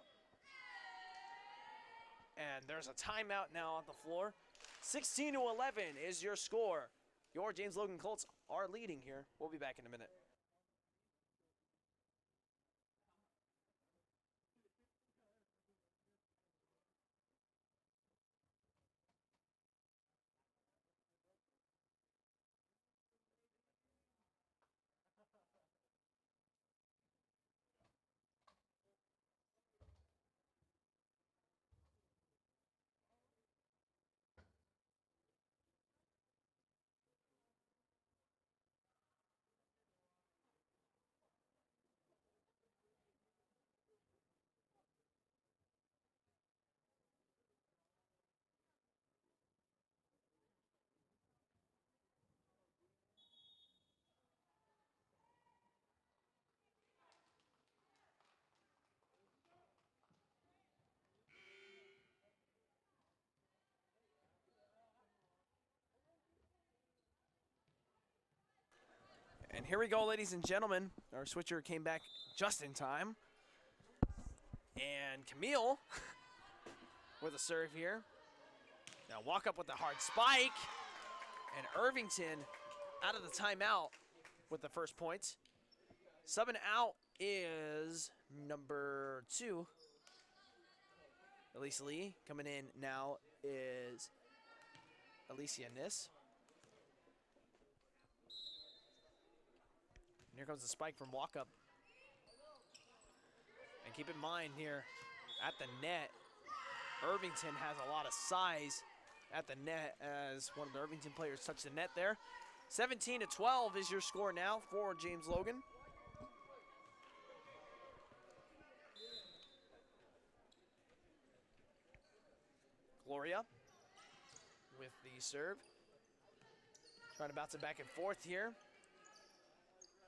And there's a timeout now on the floor. 16-11 is your score. Your James Logan Colts are leading here. We'll be back in a minute. And here we go, ladies and gentlemen. Our switcher came back just in time. And Camille with a serve here. Now walk up with the hard spike. And Irvington out of the timeout with the first points. Subbing out is number 2. Elise Lee. Coming in now is Alicia Niss. Here comes the spike from walk-up. And keep in mind here, at the net, Irvington has a lot of size at the net as one of the Irvington players touched the net there. 17-12 is your score now for James Logan. Gloria with the serve. Trying to bounce it back and forth here.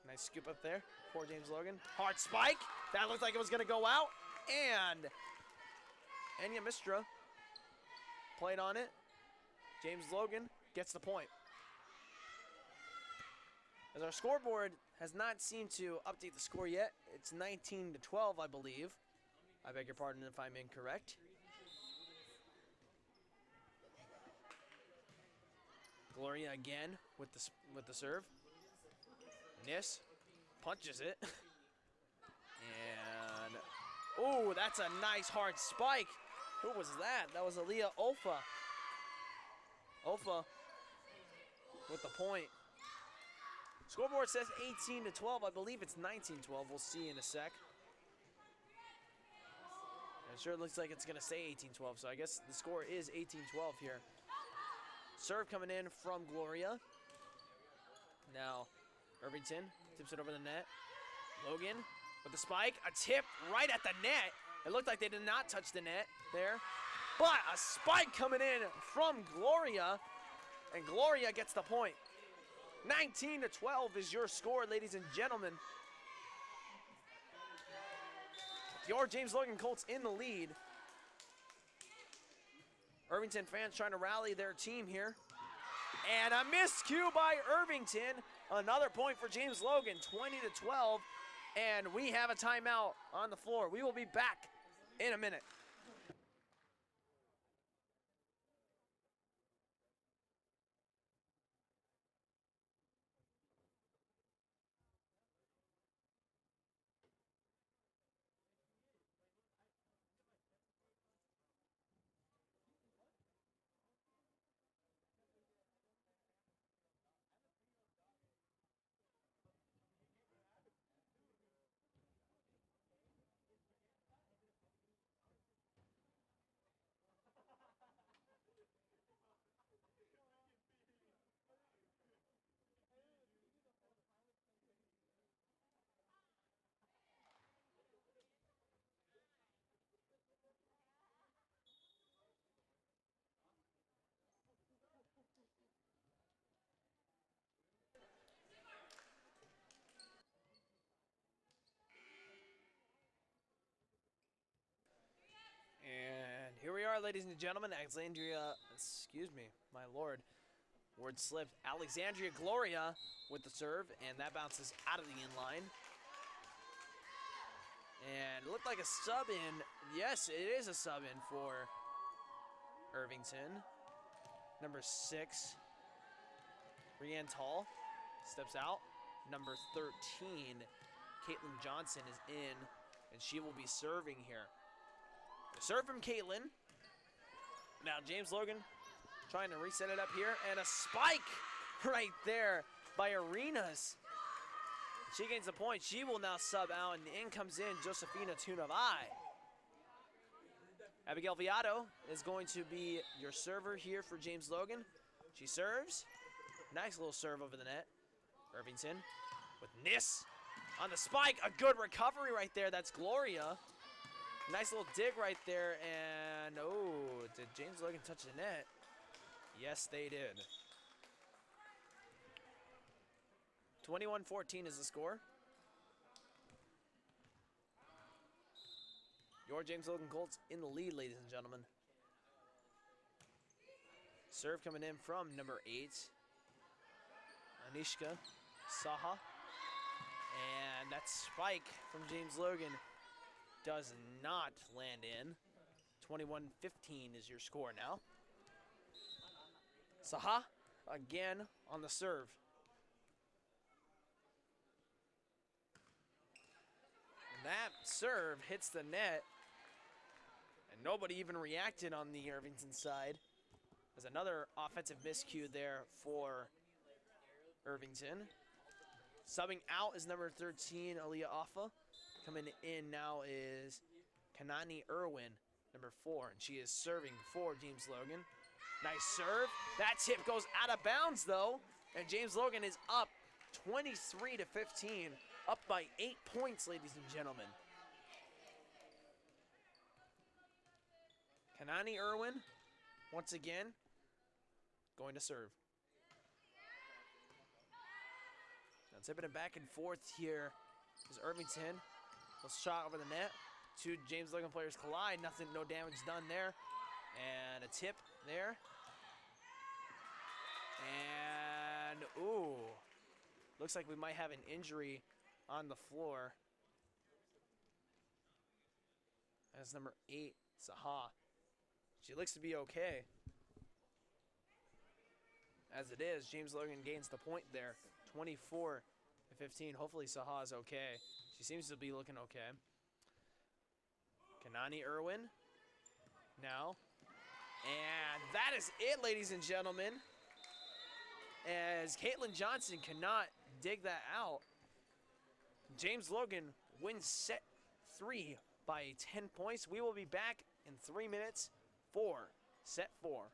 Nice scoop up there for James Logan. Hard spike. That looked like it was going to go out. And Enya Mistra played on it. James Logan gets the point. As our scoreboard has not seemed to update the score yet, it's 19-12, I believe. I beg your pardon if I'm incorrect. Gloria again with the serve. Niss punches it. And, oh, that's a nice hard spike. Who was that? That was Aaliyah Olfa. Olfa with the point. Scoreboard says 18-12. I believe it's 19-12. We'll see in a sec. It sure looks like it's going to say 18-12, so I guess the score is 18-12 here. Serve coming in from Gloria. Now, Irvington tips it over the net. Logan with the spike. A tip right at the net. It looked like they did not touch the net there. But a spike coming in from Gloria. And Gloria gets the point. 19-12 is your score, ladies and gentlemen. Your James Logan Colts in the lead. Irvington fans trying to rally their team here. And a miscue by Irvington. Another point for James Logan, 20-12. And we have a timeout on the floor. We will be back in a minute. ladies and gentlemen. Excuse me, my lord. Word slipped. Alexandria Gloria with the serve, and that bounces out of the inline. And it looked like a sub-in. Yes, it is a sub-in for Irvington. Number 6, Brianne Tall steps out. Number 13, Caitlin Johnson is in, and she will be serving here. The serve from Caitlin. Now James Logan trying to reset it up here, and a spike right there by Arenas. She gains a point. She will now sub out, and in comes in Josefina Tunavai. Abigail Viado is going to be your server here for James Logan. She serves. Nice little serve over the net. Irvington with Nis on the spike. A good recovery right there. That's Gloria. Nice little dig right there. And, oh, did James Logan touch the net? Yes, they did. 21-14 is the score. Your James Logan Colts in the lead, ladies and gentlemen. Serve coming in from number 8, Anishka Saha. And that spike from James Logan does not land in. 21-15 is your score now. Saha again on the serve. And that serve hits the net. And nobody even reacted on the Irvington side. There's another offensive miscue there for Irvington. Subbing out is number 13, Aaliyah Offa. Coming in now is Kanani Irwin, number 4. And she is serving for James Logan. Nice serve. That tip goes out of bounds, though. And James Logan is up 23-15. Up by 8 points, ladies and gentlemen. Kanani Irwin, once again, going to serve. Now tipping it back and forth here is Irvington. A shot over the net. 2 James Logan players collide. Nothing, no damage done there. And a tip there. And, ooh. Looks like we might have an injury on the floor. That's number 8, Saha. She looks to be okay. As it is, James Logan gains the point there. 24-15. Hopefully Saha is okay. She seems to be looking okay. Kanani Irwin now. And that is it, ladies and gentlemen. As Caitlin Johnson cannot dig that out. James Logan wins set 3 by 10 points. We will be back in 3 minutes for set 4.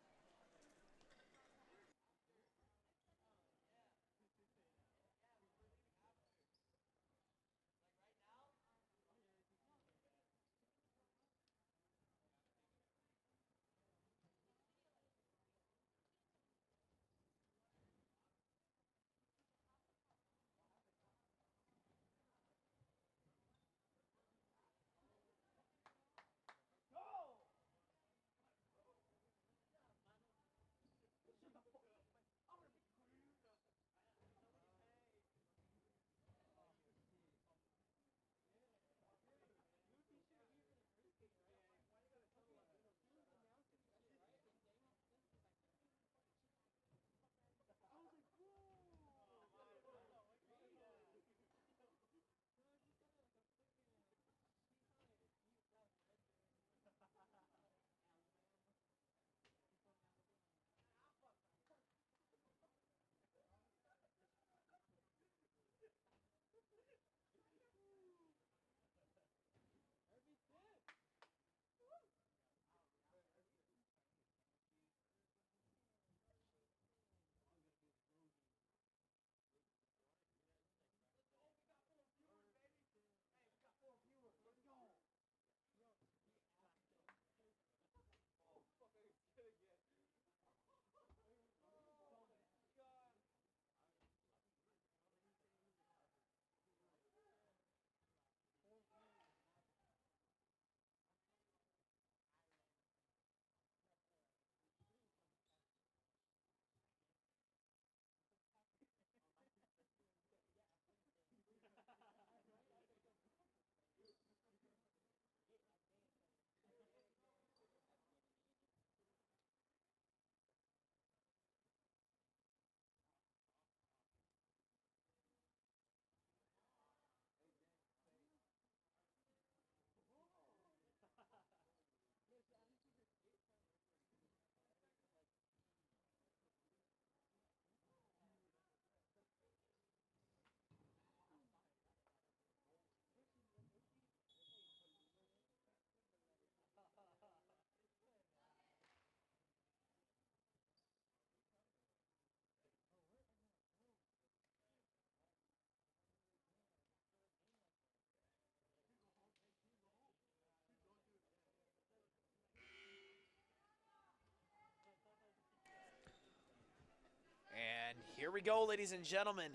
here we go, ladies and gentlemen.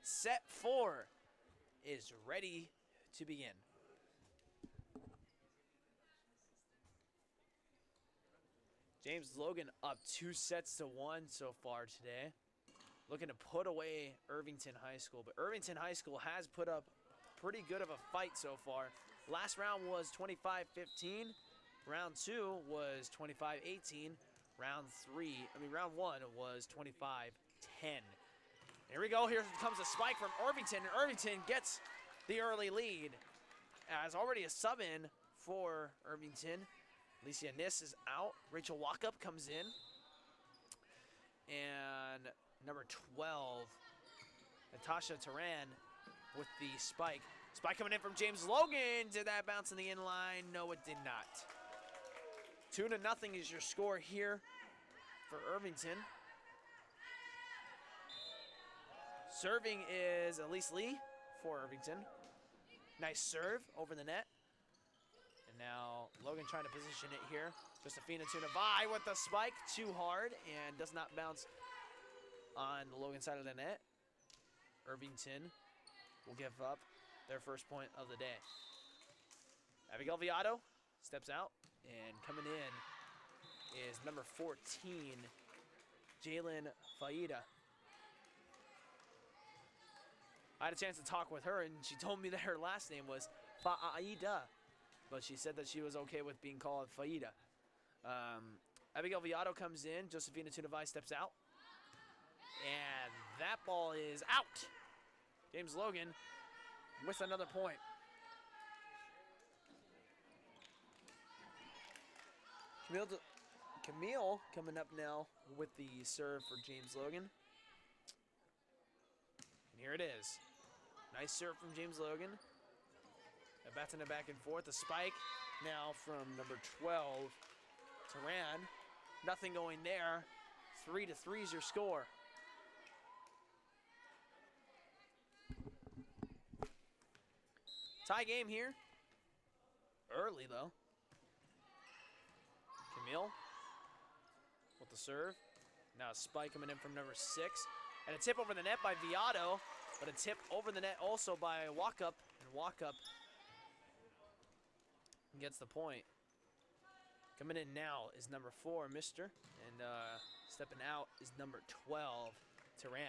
Set 4 is ready to begin. James Logan up 2-1 so far today. Looking to put away Irvington High School. But Irvington High School has put up pretty good of a fight so far. Last round was 25-15. Round 2 was 25-18. Round 1 was 25-10. Here we go. Here comes a spike from Irvington. Irvington gets the early lead. As already a sub in for Irvington. Alicia Niss is out. Rachel Walkup comes in. And number 12, Natasha Turan with the spike. Spike coming in from James Logan. Did that bounce in the inline? No, it did not. 2-0 is your score here for Irvington. Serving is Elise Lee for Irvington. Nice serve over the net. And now Logan trying to position it here. Josefina Tunavai with the spike, too hard, and does not bounce on the Logan side of the net. Irvington will give up their first point of the day. Abigail Viado steps out, and coming in is number 14, Jalen Faida. I had a chance to talk with her, and she told me that her last name was Faida, but she said that she was okay with being called Faida. Abigail Viado comes in. Josefina Tunavai steps out. And that ball is out. James Logan with another point. Camille coming up now with the serve for James Logan. And here it is. Nice serve from James Logan. Batting it back and forth. A spike now from number 12, Turan. Nothing going there. 3-3 is your score. Tie game here. Early, though. Camille with the serve. Now a spike coming in from number 6. And a tip over the net by Viado. But a tip over the net also by Walkup. And Walkup gets the point. Coming in now is number 4, Mister. And stepping out is number 12, Turan.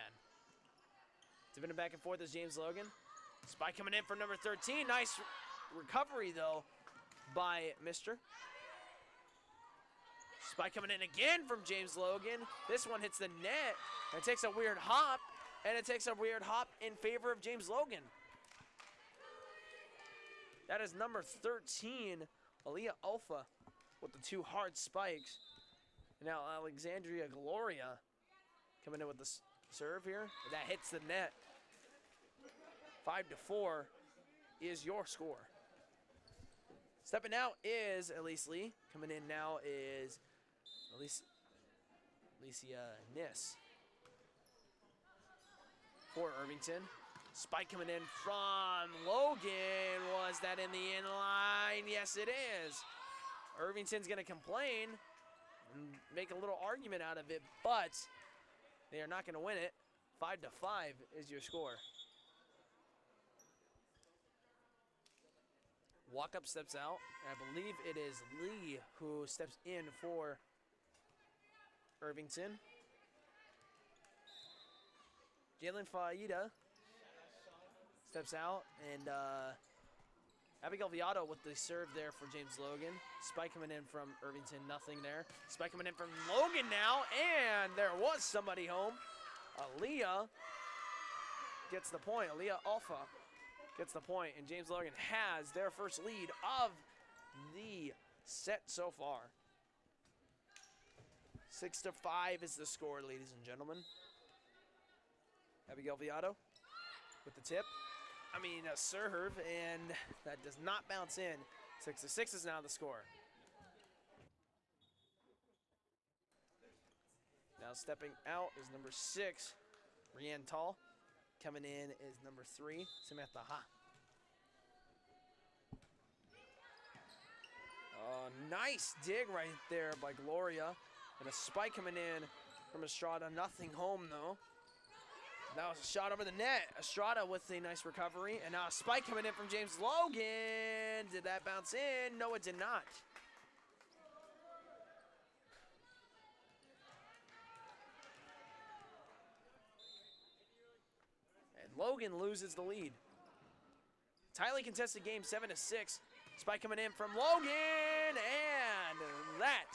Tipping it back and forth is James Logan. Spike coming in for number 13. Nice recovery, though, by Mister. Spike coming in again from James Logan. This one hits the net. And it takes a weird hop. And it takes a weird hop in favor of James Logan. That is number 13, Aaliyah Alpha, with the 2 hard spikes. And now Alexandria Gloria coming in with the serve here. And that hits the net. 5-4 is your score. Stepping out is Elise Lee. Coming in now is Alicia Niss for Irvington. Spike coming in from Logan. Was that in the inline? Yes, it is. Irvington's going to complain and make a little argument out of it, but they are not going to win it. 5-5 is your score. Walkup steps out. And I believe it is Lee who steps in for Irvington. Jalen Faida steps out, and Abigail Viado with the serve there for James Logan. Spike coming in from Irvington, nothing there. Spike coming in from Logan now, and there was somebody home. Aaliyah gets the point. Aaliyah Alpha gets the point, and James Logan has their first lead of the set so far. 6-5 is the score, ladies and gentlemen. Abigail Viado with the tip. A serve, and that does not bounce in. 6-6 is now the score. Now stepping out is number 6, Rianne Tall. Coming in is number 3, Samantha Ha. Nice dig right there by Gloria. And a spike coming in from Estrada. Nothing home, though. That was a shot over the net. Estrada with a nice recovery. And now a spike coming in from James Logan. Did that bounce in? No, it did not. And Logan loses the lead. Tightly contested game, 7-6. Spike coming in from Logan. And that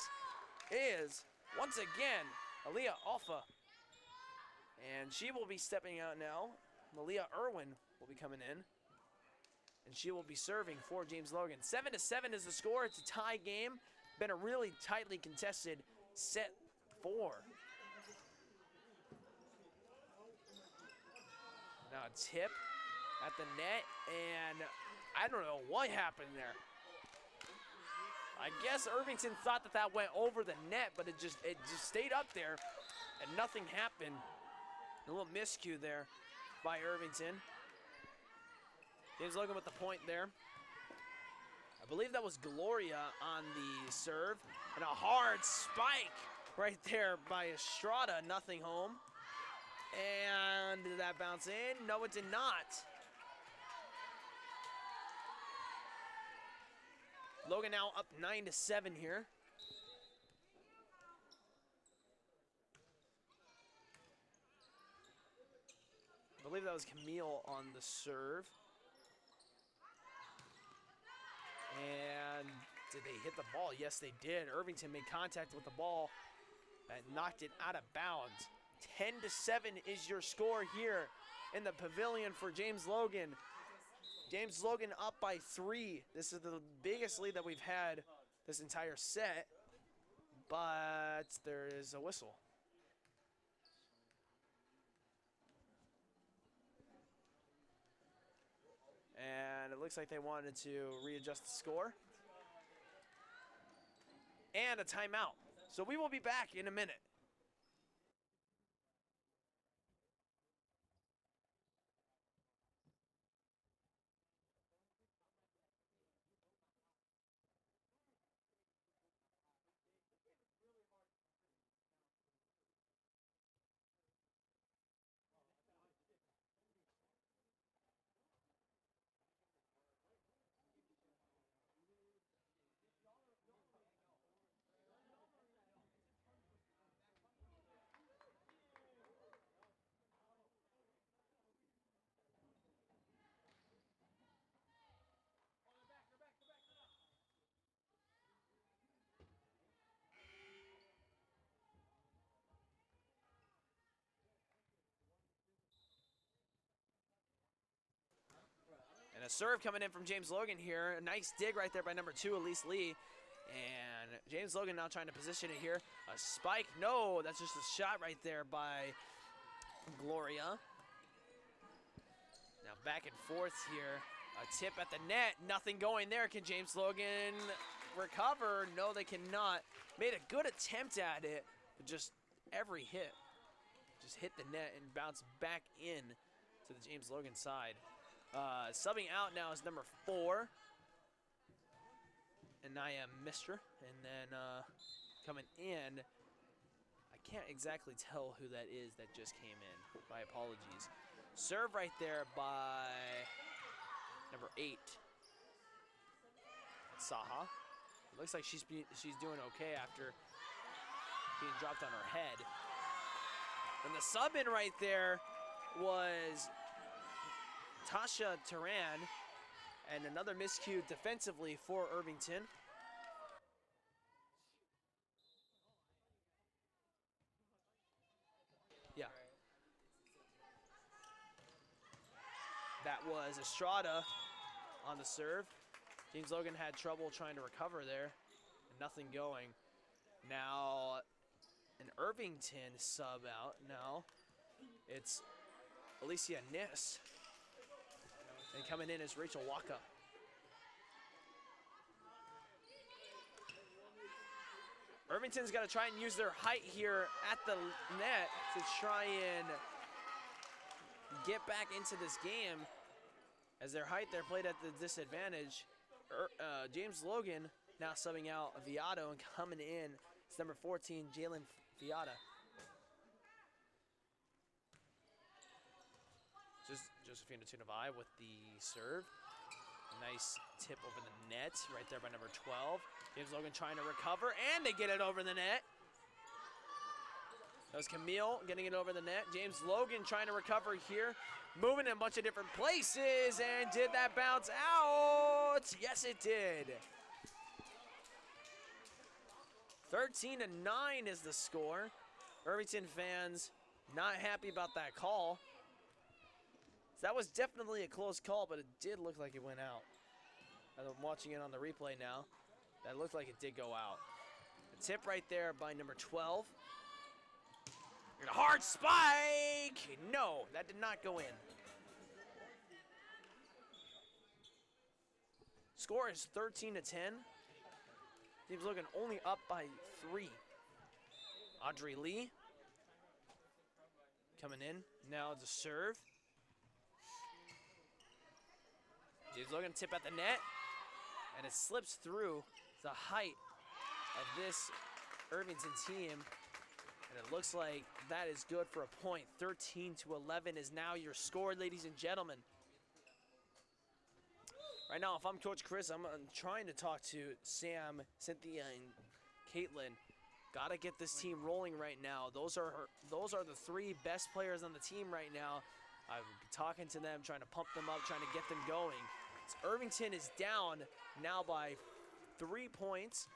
is, once again, Aaliyah Alpha. And she will be stepping out now. Malia Irwin will be coming in. And she will be serving for James Logan. 7-7 is the score. It's a tie game. Been a really tightly contested set 4. Now a tip at the net. And I don't know what happened there. I guess Irvington thought that that went over the net, but it just stayed up there and nothing happened. A little miscue there by Irvington. James Logan with the point there. I believe that was Gloria on the serve. And a hard spike right there by Estrada, nothing home. And did that bounce in? No, it did not. Logan now up 9-7 here. I believe that was Camille on the serve. And did they hit the ball? Yes, they did. Irvington made contact with the ball and knocked it out of bounds. 10-7 is your score here in the pavilion for James Logan. James Logan up by 3. This is the biggest lead that we've had this entire set, but there is a whistle. And it looks like they wanted to readjust the score. And a timeout. So we will be back in a minute. And a serve coming in from James Logan here. A nice dig right there by number 2, Elise Lee. And James Logan now trying to position it here. A spike. No, that's just a shot right there by Gloria. Now back and forth here. A tip at the net. Nothing going there. Can James Logan recover? No, they cannot. Made a good attempt at it, but just every hit just hit the net and bounced back in to the James Logan side. Subbing out now is number 4. And I am Mr. And then coming in, I can't exactly tell who that is that just came in. My apologies. Serve right there by number 8. Saha. It looks like she's doing okay after being dropped on her head. And the sub in right there was Tasha Turan, and another miscue defensively for Irvington. Yeah. That was Estrada on the serve. James Logan had trouble trying to recover there. Nothing going. Now, an Irvington sub out now. It's Alicia Niss. And coming in is Rachel Waka. Irvington's got to try and use their height here at the net to try and get back into this game. As their height, they're played at the disadvantage. James Logan now subbing out Viato, and coming in, it's number 14, Jalen Viata. Josephina Tunavai with the serve. Nice tip over the net right there by number 12. James Logan trying to recover, and they get it over the net. That was Camille getting it over the net. James Logan trying to recover here. Moving in a bunch of different places, and did that bounce out? Yes, it did. 13-9 is the score. Irvington fans not happy about that call. That was definitely a close call, but it did look like it went out. As I'm watching it on the replay now, that looked like it did go out. A tip right there by number 12. And a hard spike! No, that did not go in. Score is 13-10. Team's looking only up by 3. Audrey Lee coming in. Now to serve. James Logan tip at the net, and it slips through the height of this Irvington team, and it looks like that is good for a point. 13-11 is now your score, ladies and gentlemen. Right now, if I'm Coach Chris, I'm trying to talk to Sam, Cynthia, and Caitlin. Gotta get this team rolling right now. Those are the 3 best players on the team right now. I'm talking to them, trying to pump them up, trying to get them going. So Irvington is down now by 3 points.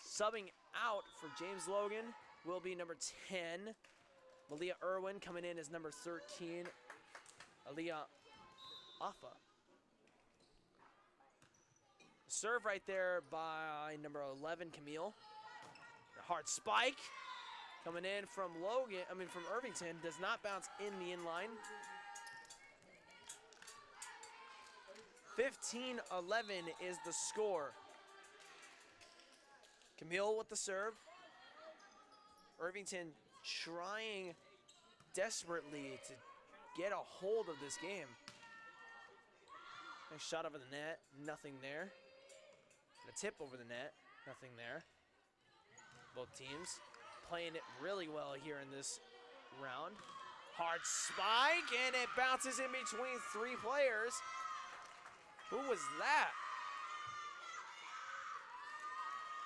Subbing out for James Logan will be number 10. Malia Irwin coming in as number 13. Aliyah Afa. Serve right there by number 11, Camille. A hard spike coming in from Irvington. Does not bounce in the inline. 15-11 is the score. Camille with the serve. Irvington trying desperately to get a hold of this game. Nice shot over the net, nothing there. And a tip over the net, nothing there. Both teams playing it really well here in this round. Hard spike, and it bounces in between 3 players. Who was that?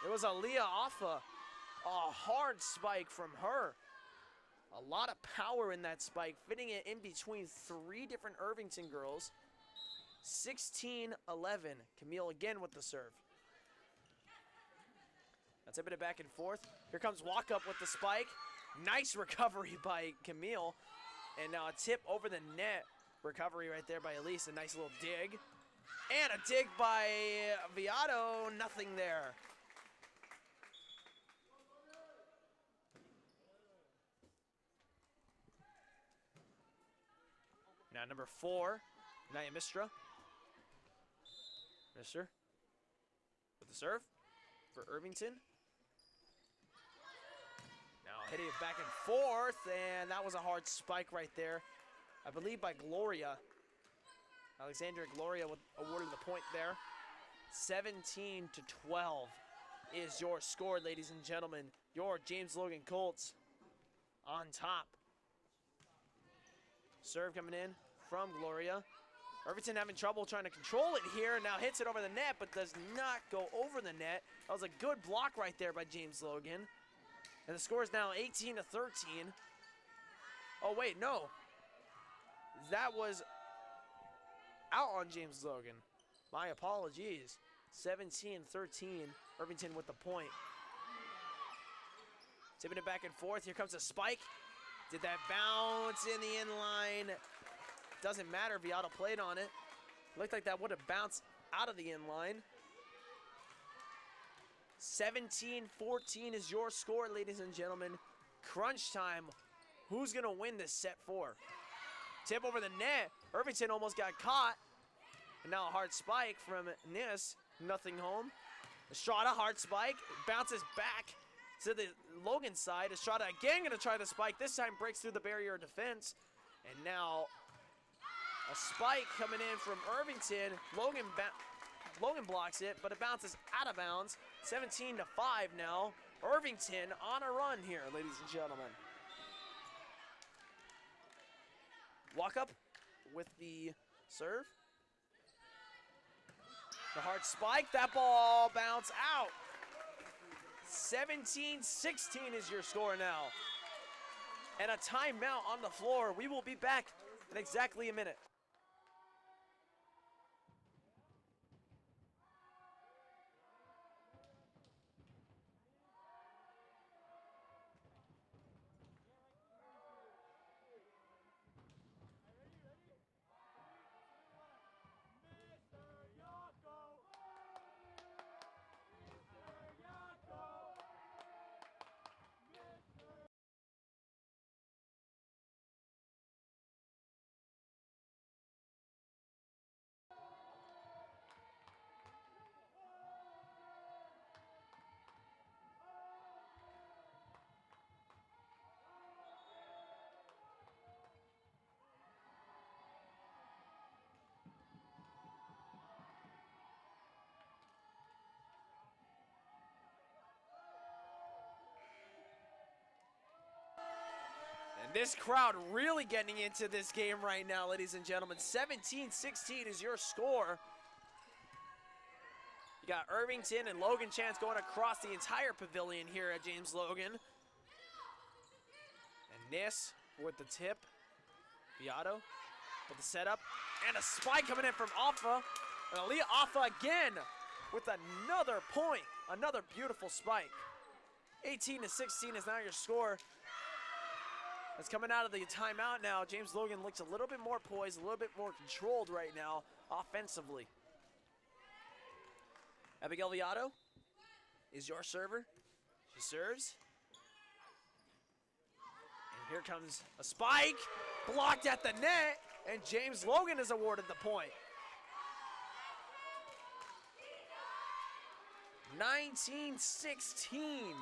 It was Aliyah Afa. A hard spike from her. A lot of power in that spike, fitting it in between 3 different Irvington girls. 16-11. Camille again with the serve. That's a bit of back and forth. Here comes Walk Up with the spike. Nice recovery by Camille. And now a tip over the net. Recovery right there by Elise. A nice little dig. And a dig by Viato. Nothing there. Now number 4, Naya Mistra. Mister with the serve for Irvington. Now hitting it back and forth, and that was a hard spike right there. I believe by Gloria. Alexandria Gloria awarded the point there. 17-12 is your score, ladies and gentlemen. Your James Logan Colts on top. Serve coming in from Gloria. Irvington having trouble trying to control it here. Now hits it over the net, but does not go over the net. That was a good block right there by James Logan. And the score is now 18-13. Oh, wait, no. That was out on James Logan. My apologies. 17-13. Irvington with the point. Tipping it back and forth. Here comes a spike. Did that bounce in the inline? Doesn't matter. Viato played on it. Looked like that would have bounced out of the inline. 17-14 is your score, ladies and gentlemen. Crunch time. Who's going to win this set 4? Tip over the net. Irvington almost got caught. And now a hard spike from Nis. Nothing home. Estrada, hard spike. Bounces back to the Logan side. Estrada again going to try to spike. This time breaks through the barrier of defense. And now a spike coming in from Irvington. Logan blocks it, but it bounces out of bounds. 17-5 now. Irvington on a run here, ladies and gentlemen. Walk up with the serve. The hard spike, that ball bounced out. 17-16 is your score now. And a timeout on the floor. We will be back in exactly a minute. And this crowd really getting into this game right now, ladies and gentlemen. 17-16 is your score. You got Irvington and Logan Chance going across the entire pavilion here at James Logan. And Nis with the tip. Beato with the setup. And a spike coming in from Alpha. And Aaliyah Alpha again with another point. Another beautiful spike. 18-16 is now your score. It's coming out of the timeout now. James Logan looks a little bit more poised, a little bit more controlled right now offensively. Abigail Viato is your server. She serves. And here comes a spike, blocked at the net, and James Logan is awarded the point. 19-16.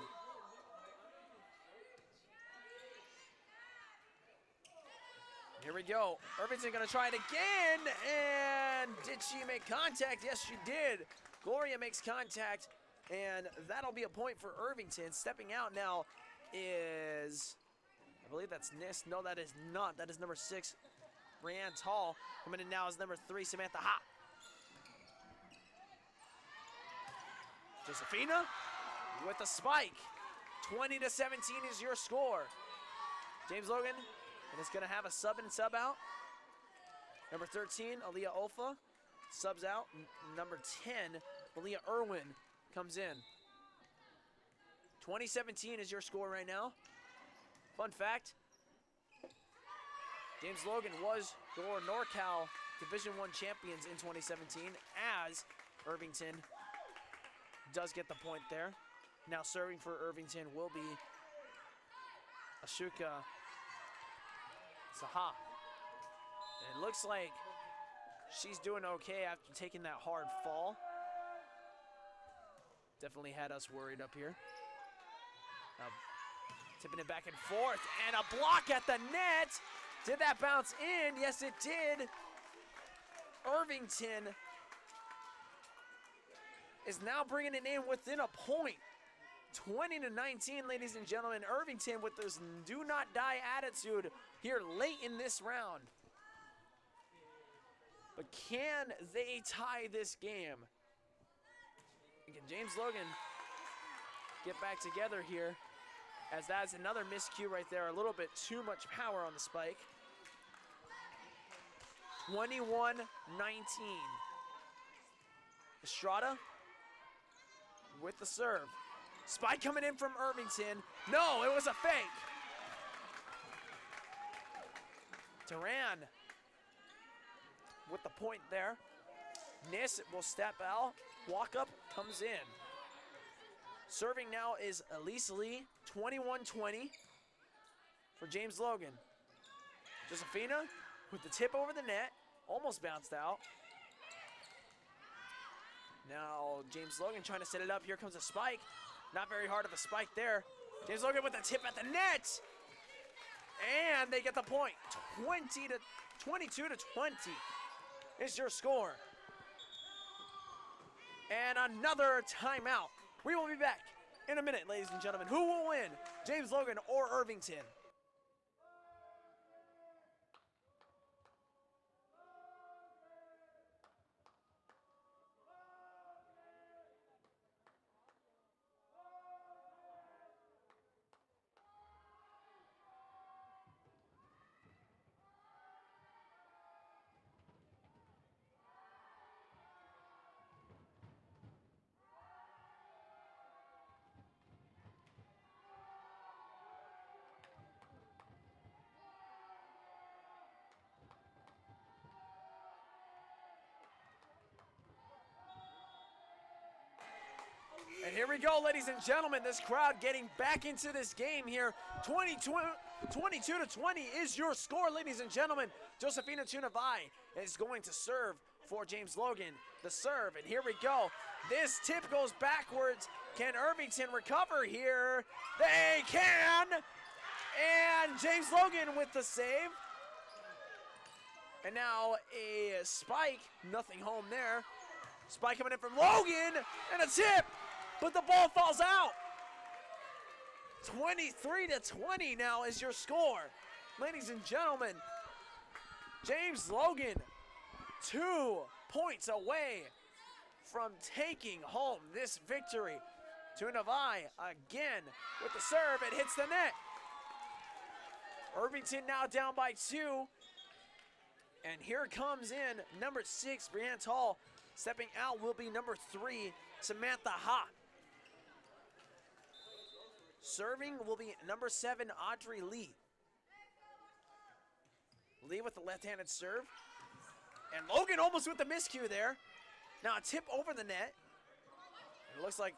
Here we go. Irvington gonna try it again, and did she make contact? Yes, she did. Gloria makes contact, and that'll be a point for Irvington. Stepping out now is, I believe that's Nis. No, that is not. That is number 6, Brianne Tall. Coming in now is number 3, Samantha Ha. Josephina with the spike. 20-17 is your score. James Logan, and it's going to have a sub and sub out. Number 13, Aaliyah Olfa, subs out. Number 10, Aaliyah Irwin comes in. 20-17 is your score right now. Fun fact, James Logan was your NorCal Division I champions in 2017, as Irvington does get the point there. Now serving for Irvington will be Ashuka Saha. And it looks like she's doing okay after taking that hard fall. Definitely had us worried up here. Tipping it back and forth, and a block at the net. Did that bounce in? Yes, it did. Irvington is now bringing it in within a point. 20-19, ladies and gentlemen. Irvington with this do not die attitude here late in this round. But can they tie this game? And can James Logan get back together here? As that's another miscue right there. A little bit too much power on the spike. 21-19. Estrada with the serve. Spike coming in from Irvington. No, it was a fake. Duran with the point there. Nis will step out. Walk up comes in. Serving now is Elise Lee. 21-20 for James Logan. Josephina with the tip over the net. Almost bounced out. Now James Logan trying to set it up. Here comes a spike. Not very hard of a spike there. James Logan with the tip at the net. And they get the point. 22-20 is your score. And another timeout. We will be back in a minute, ladies and gentlemen. Who will win? James Logan or Irvington? Here we go, ladies and gentlemen. This crowd getting back into this game here. 22-20 is your score, ladies and gentlemen. Josefina Tunavai is going to serve for James Logan. The serve, and here we go. This tip goes backwards. Can Irvington recover here? They can! And James Logan with the save. And now a spike, nothing home there. Spike coming in from Logan, and a tip, but the ball falls out. 23-20 now is your score. Ladies and gentlemen, James Logan 2 points away from taking home this victory. Tunavai again with the serve, it hits the net. Irvington now down by 2. And here comes in number 6, Brianne Hall. Stepping out will be number 3, Samantha Ha. Serving will be number 7, Audrey Lee. Lee with the left-handed serve. And Logan almost with the miscue there. Now a tip over the net. It looks like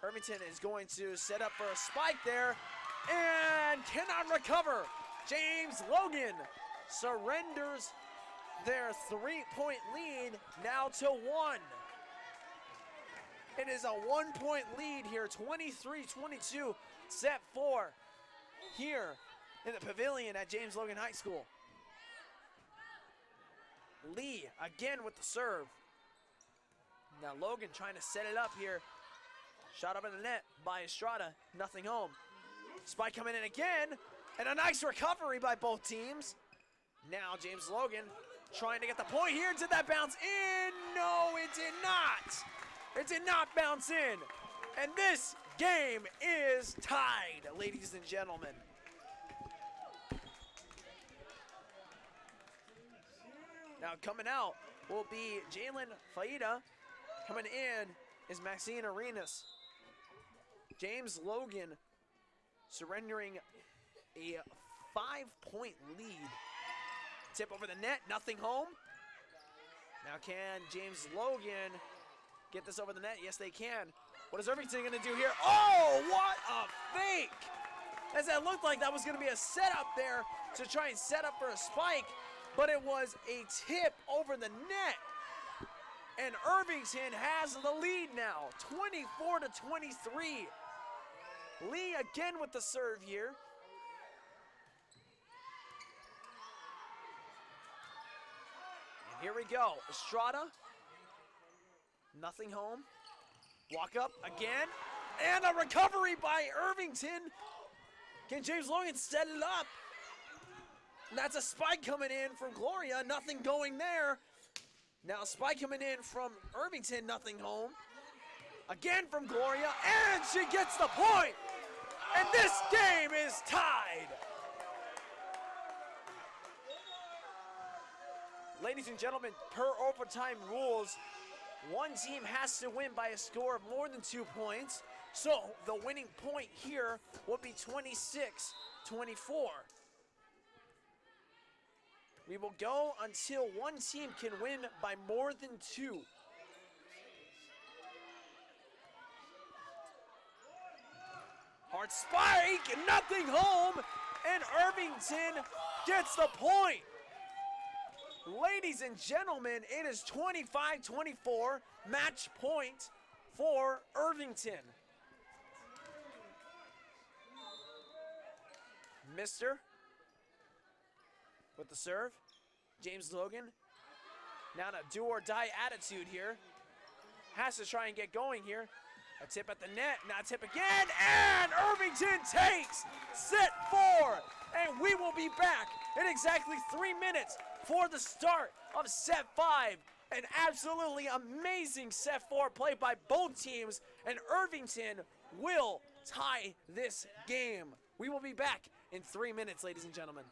Irvington is going to set up for a spike there. And cannot recover. James Logan surrenders their 3-point lead now to 1. It is a 1-point lead here, 23-22, set 4 here in the pavilion at James Logan High School. Lee again with the serve. Now Logan trying to set it up here. Shot up in the net by Estrada, nothing home. Spike coming in again, and a nice recovery by both teams. Now James Logan trying to get the point here. Did that bounce in? No, it did not. It did not bounce in. And this game is tied, ladies and gentlemen. Now coming out will be Jalen Faida. Coming in is Maxine Arenas. James Logan surrendering a 5-point lead. Tip over the net, nothing home. Now can James Logan get this over the net? Yes, they can. What is Irvington gonna do here? Oh, what a fake! As that looked like that was gonna be a setup there to try and set up for a spike, but it was a tip over the net. And Irvington has the lead now, 24-23. Lee again with the serve here. Here we go, Estrada, nothing home. Walk up again, and a recovery by Irvington. Can James Logan set it up? That's a spike coming in from Gloria, nothing going there. Now a spike coming in from Irvington, nothing home. Again from Gloria, and she gets the point. And this game is tied. Ladies and gentlemen, per overtime rules, one team has to win by a score of more than 2 points. So the winning point here will be 26-24. We will go until one team can win by more than 2. Hard spike, nothing home, and Irvington gets the point. Ladies and gentlemen, it is 25-24, match point for Irvington. Mister with the serve, James Logan. Now a do-or-die attitude here. Has to try and get going here. A tip at the net, now a tip again, and Irvington takes set 4. And we will be back in exactly 3 minutes for the start of set 5. An absolutely amazing set 4 play by both teams, and Irvington will tie this game. We will be back in 3 minutes, ladies and gentlemen.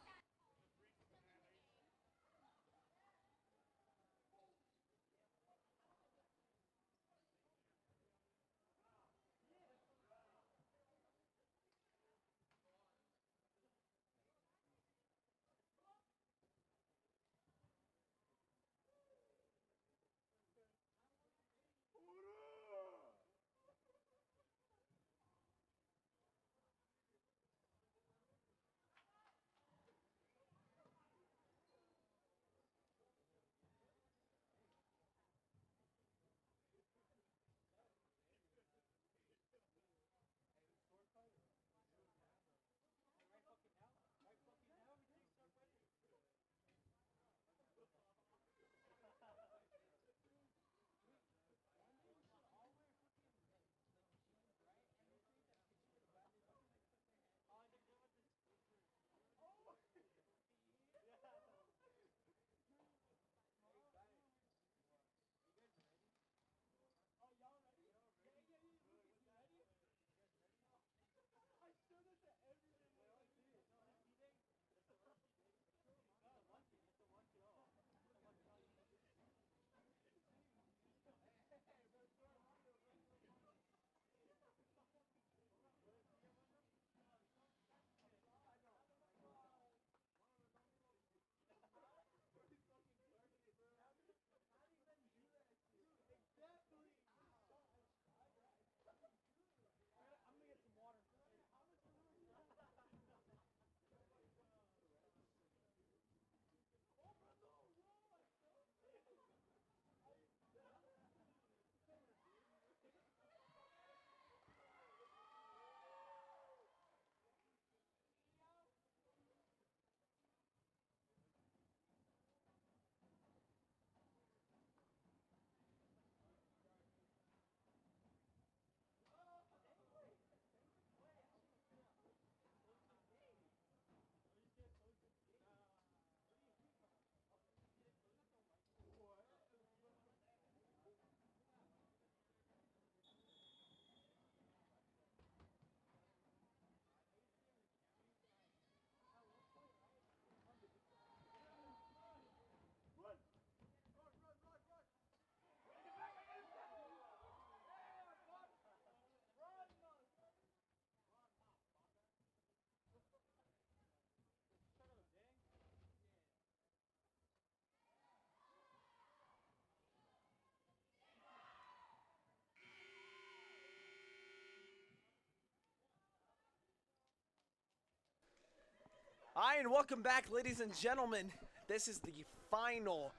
Hi, and welcome back, ladies and gentlemen. This is the final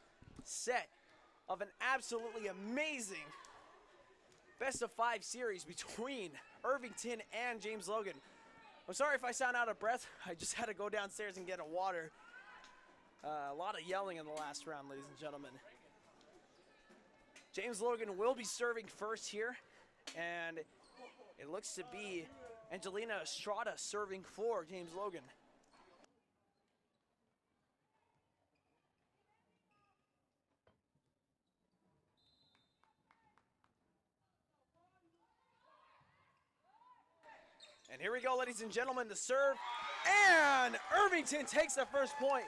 set of an absolutely amazing best-of-5 series between Irvington and James Logan. I'm sorry if I sound out of breath. I just had to go downstairs and get a water. A lot of yelling in the last round, ladies and gentlemen. James Logan will be serving first here, and it looks to be Angelina Estrada serving for James Logan. And here we go, ladies and gentlemen, the serve, and Irvington takes the first point.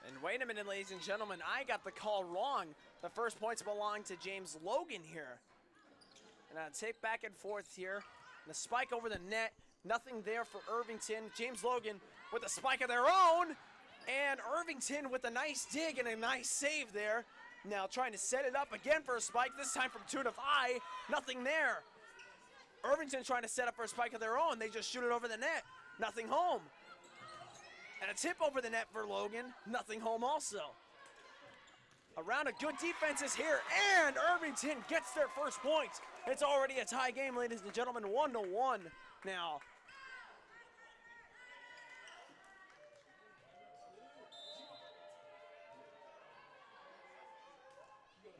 And wait a minute, ladies and gentlemen, I got the call wrong. The first points belong to James Logan here. And a take back and forth here. And a spike over the net. Nothing there for Irvington. James Logan with a spike of their own. And Irvington with a nice dig and a nice save there. Now trying to set it up again for a spike, this time from Tuna High. Nothing there. Irvington trying to set up for a spike of their own. They just shoot it over the net. Nothing home. And a tip over the net for Logan. Nothing home also. A round of good defenses here. And Irvington gets their first point. It's already a tie game, ladies and gentlemen. 1-1 now.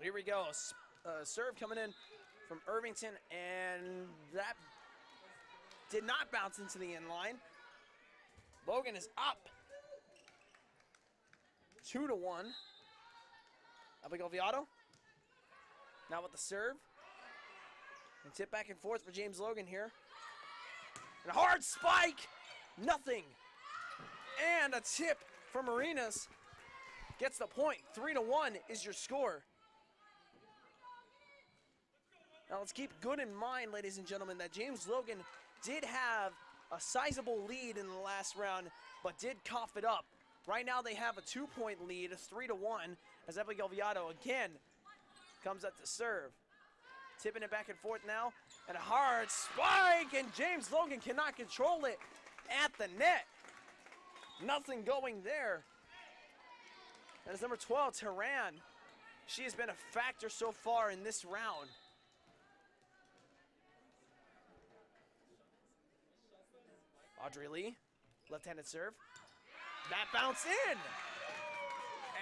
Here we go. Serve coming in from Irvington. And that did not bounce into the end line. Logan is up 2-1. Abigail Viato now with the serve. And tip back and forth for James Logan here. And a hard spike. Nothing. And a tip from Marinas. Gets the point. 3-1 is your score. Now let's keep good in mind, ladies and gentlemen, that James Logan did have a sizable lead in the last round, but did cough it up. Right now they have a 2-point lead, a 3-1, as Abigail Viato again comes up to serve. Tipping it back and forth now, and a hard spike, and James Logan cannot control it at the net. Nothing going there. And it's number 12, Tehran. She has been a factor so far in this round. Audrey Lee, left-handed serve. That bounced in!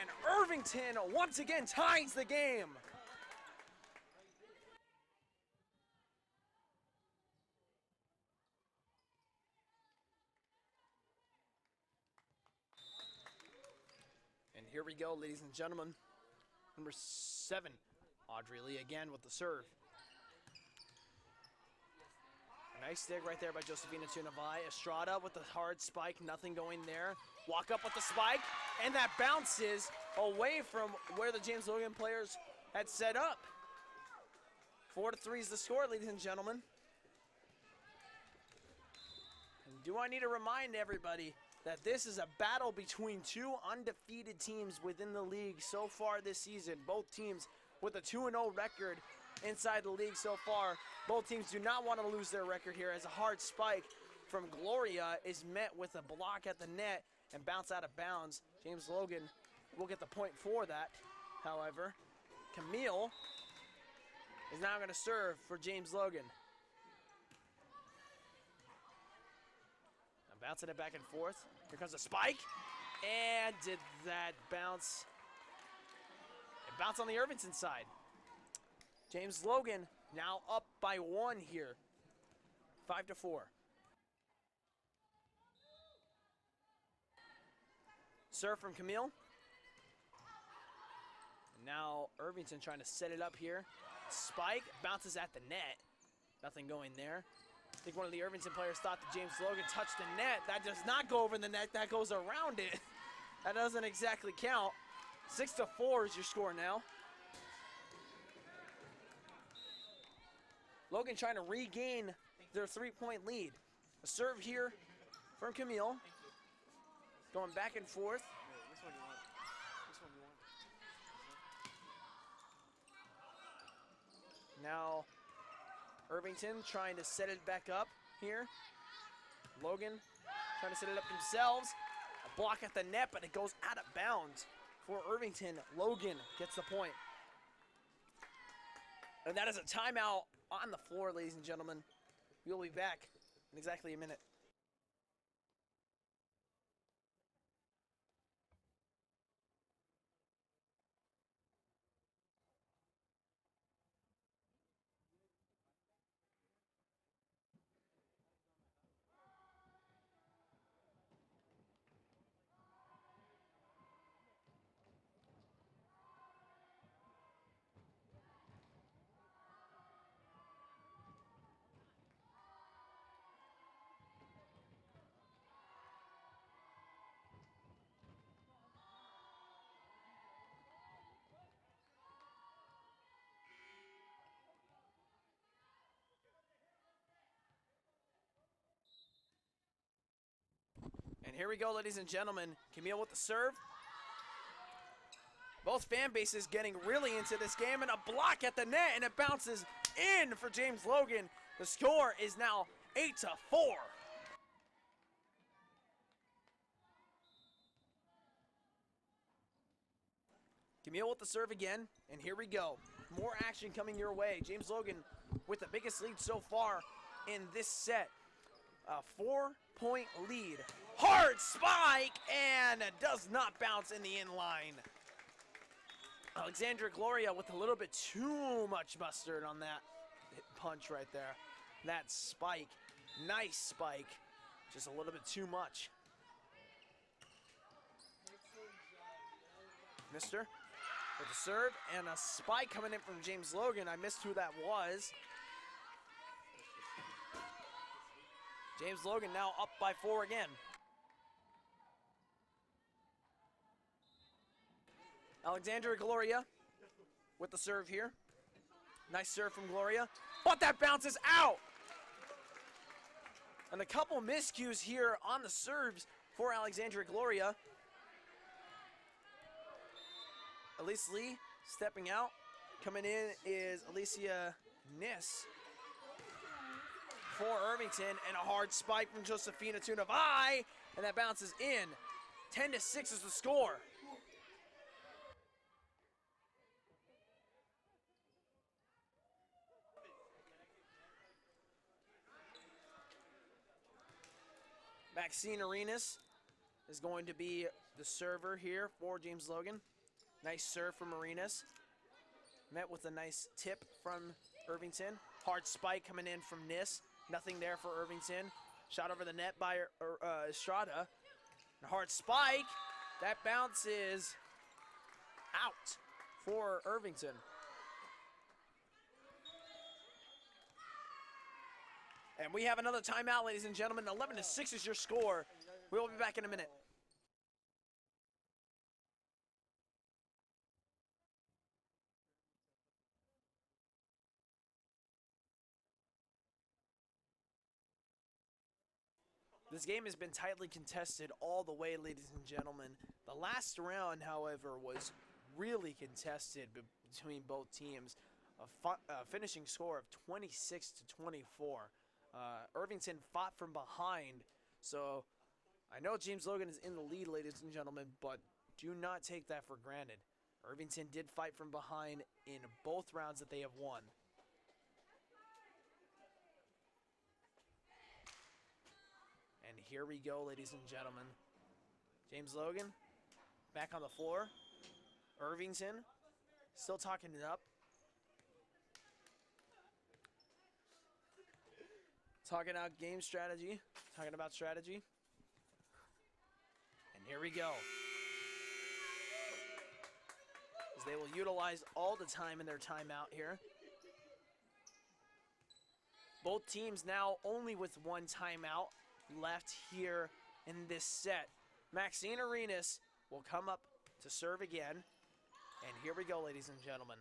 And Irvington once again ties the game. And here we go, ladies and gentlemen. Number 7, Audrey Lee again with the serve. Nice dig right there by Josefina Tunavai. Estrada with the hard spike, nothing going there. Walk up with the spike, and that bounces away from where the James Logan players had set up. 4-3 is the score, ladies and gentlemen. And do I need to remind everybody that this is a battle between two undefeated teams within the league so far this season. Both teams with a 2-0 record inside the league so far. Both teams do not want to lose their record here, as a hard spike from Gloria is met with a block at the net and bounce out of bounds. James Logan will get the point for that. However, Camille is now going to serve for James Logan. I'm bouncing it back and forth. Here comes a spike. And did that bounce? It bounced on the Irvington side. James Logan now up by 1 here. 5-4. Serve from Camille. And now Irvington trying to set it up here. Spike bounces at the net. Nothing going there. I think one of the Irvington players thought that James Logan touched the net. That does not go over the net. That goes around it. That doesn't exactly count. 6-4 is your score now. Logan trying to regain their 3-point lead. A serve here from Camille. going back and forth. Which one you want? Which one you want? Now, Irvington trying to set it back up here. Logan trying to set it up themselves. A block at the net, but it goes out of bounds for Irvington. Logan gets the point. And that is a timeout on the floor, ladies and gentlemen. We'll be back in exactly a minute. And here we go, ladies and gentlemen. Camille with the serve. Both fan bases getting really into this game, and a block at the net, and it bounces in for James Logan. The score is now 8-4. Camille with the serve again, and here we go. More action coming your way. James Logan with the biggest lead so far in this set. A 4-point lead. Hard spike, and it does not bounce in the inline. Alexandra Gloria with a little bit too much mustard on that punch right there. That spike, nice spike, just a little bit too much. Mister with the serve, and a spike coming in from James Logan. I missed who that was. James Logan now up by 4 again. Alexandra Gloria with the serve here. Nice serve from Gloria, but that bounces out. And a couple miscues here on the serves for Alexandra Gloria. Elise Lee stepping out. Coming in is Alicia Niss for Irvington, and a hard spike from Josefina Tunavai, and that bounces in. 10-6 is the score. Maxine Arenas is going to be the server here for James Logan. Nice serve from Arenas. Met with a nice tip from Irvington. Hard spike coming in from Niss. Nothing there for Irvington. Shot over the net by Estrada. A hard spike. That bounce is out for Irvington. And we have another timeout, ladies and gentlemen. 11-6 is your score. We will be back in a minute. This game has been tightly contested all the way, ladies and gentlemen. The last round, however, was really contested between both teams. A finishing score of 26-24. Irvington fought from behind, so I know James Logan is in the lead, ladies and gentlemen, but do not take that for granted. Irvington did fight from behind in both rounds that they have won. And here we go, ladies and gentlemen. James Logan back on the floor. Irvington still talking it up. Talking out game strategy. Talking about strategy. And here we go. As they will utilize all the time in their timeout here. Both teams now only with one timeout left here in this set. Maxine Arenas will come up to serve again. And here we go, ladies and gentlemen.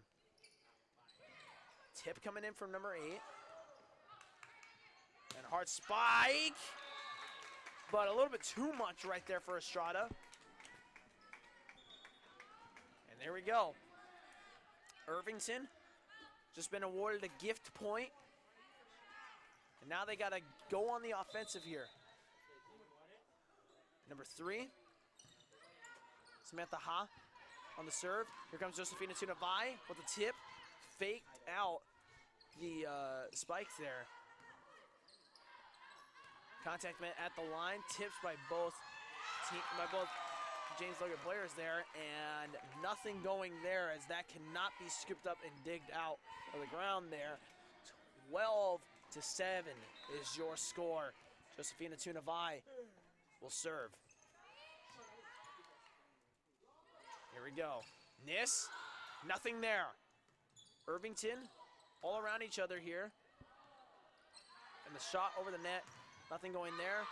Tip coming in from number 8. And hard spike. but a little bit too much right there for Estrada. And there we go. Irvington just been awarded a gift point. And now they got to go on the offensive here. Number 3, Samantha Ha on the serve. Here comes Josefina Tunavai with a tip. Faked out the spike there. Contact met at the line. Tips by both James Logan players there, and nothing going there as that cannot be scooped up and digged out of the ground there. 12-7 is your score. Josefina Tunavai will serve. Here we go. Nis, nothing there. Irvington, all around each other here. And the shot over the net, nothing going there.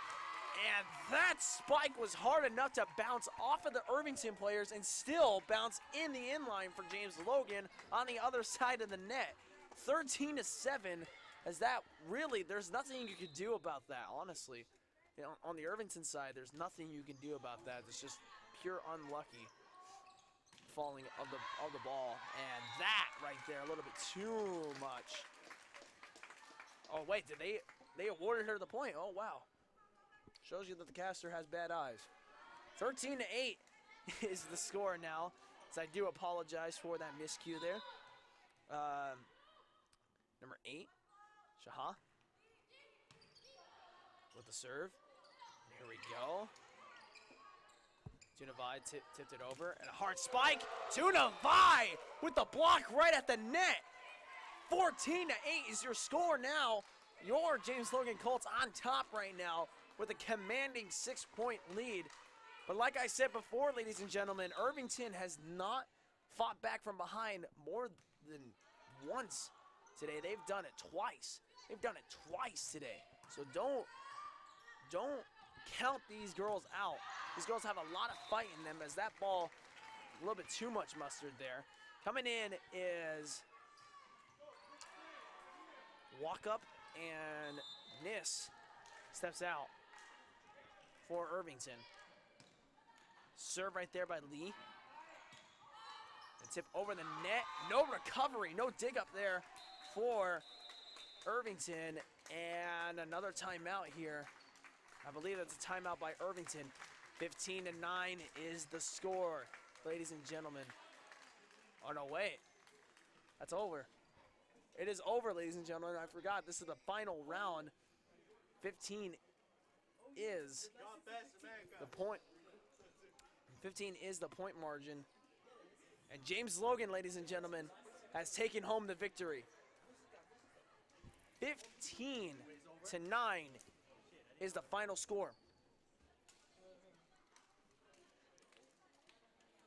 And that spike was hard enough to bounce off of the Irvington players and still bounce in the inline for James Logan on the other side of the net. 13-7, as that really, there's nothing you could do about that, honestly. You know, on the Irvington side, there's nothing you can do about that. It's just pure unlucky falling of the ball. And that right there, a little bit too much. Oh wait, they awarded her the point. Oh wow. Shows you that the caster has bad eyes. 13-8 is the score now. So I do apologize for that miscue there. Number 8, Shaha with the serve. Here we go. Tunavai tipped it over, and a hard spike. Tunavai with the block right at the net. 14-8 is your score now. Your James Logan Colts on top right now with a commanding 6-point lead. But like I said before, ladies and gentlemen, Irvington has not fought back from behind more than once today. They've done it twice. They've done it twice today. So don't count these girls out. These girls have a lot of fight in them, as that ball, a little bit too much mustard there. Coming in is Walk Up, and Nis steps out for Irvington. Serve right there by Lee. And tip over the net. No recovery, no dig up there for Irvington. And another timeout here. I believe that's a timeout by Irvington. 15-9 is the score, ladies and gentlemen. Oh, no, wait. That's over. It is over, ladies and gentlemen. I forgot. This is the final round. 15 is the point. 15 is the point margin. And James Logan, ladies and gentlemen, has taken home the victory. 15-9 is the final score.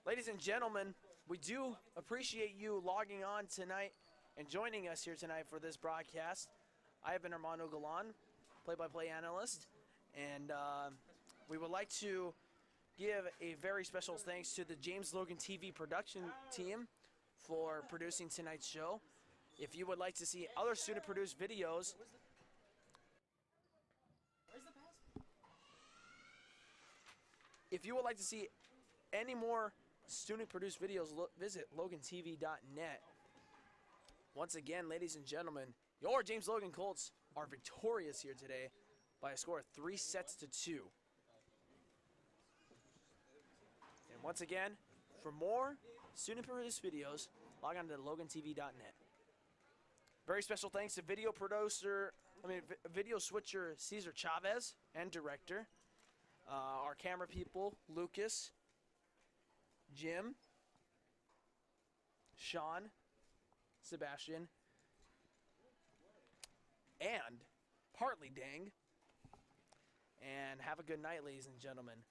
Ladies and gentlemen, we do appreciate you logging on tonight and joining us here tonight for this broadcast. I have been Armando Galan, play-by-play analyst, and we would like to give a very special thanks to the James Logan TV production team for producing tonight's show. If you would like to see other student-produced videos, if you would like to see any more student-produced videos, visit logantv.net. Once again, ladies and gentlemen, your James Logan Colts are victorious here today by a score of 3-2. And once again, for more student-produced videos, log on to logantv.net. Very special thanks to video switcher Cesar Chavez and director, our camera people, Lucas, Jim, Sean, Sebastian, and Partly Dang. And have a good night, ladies and gentlemen.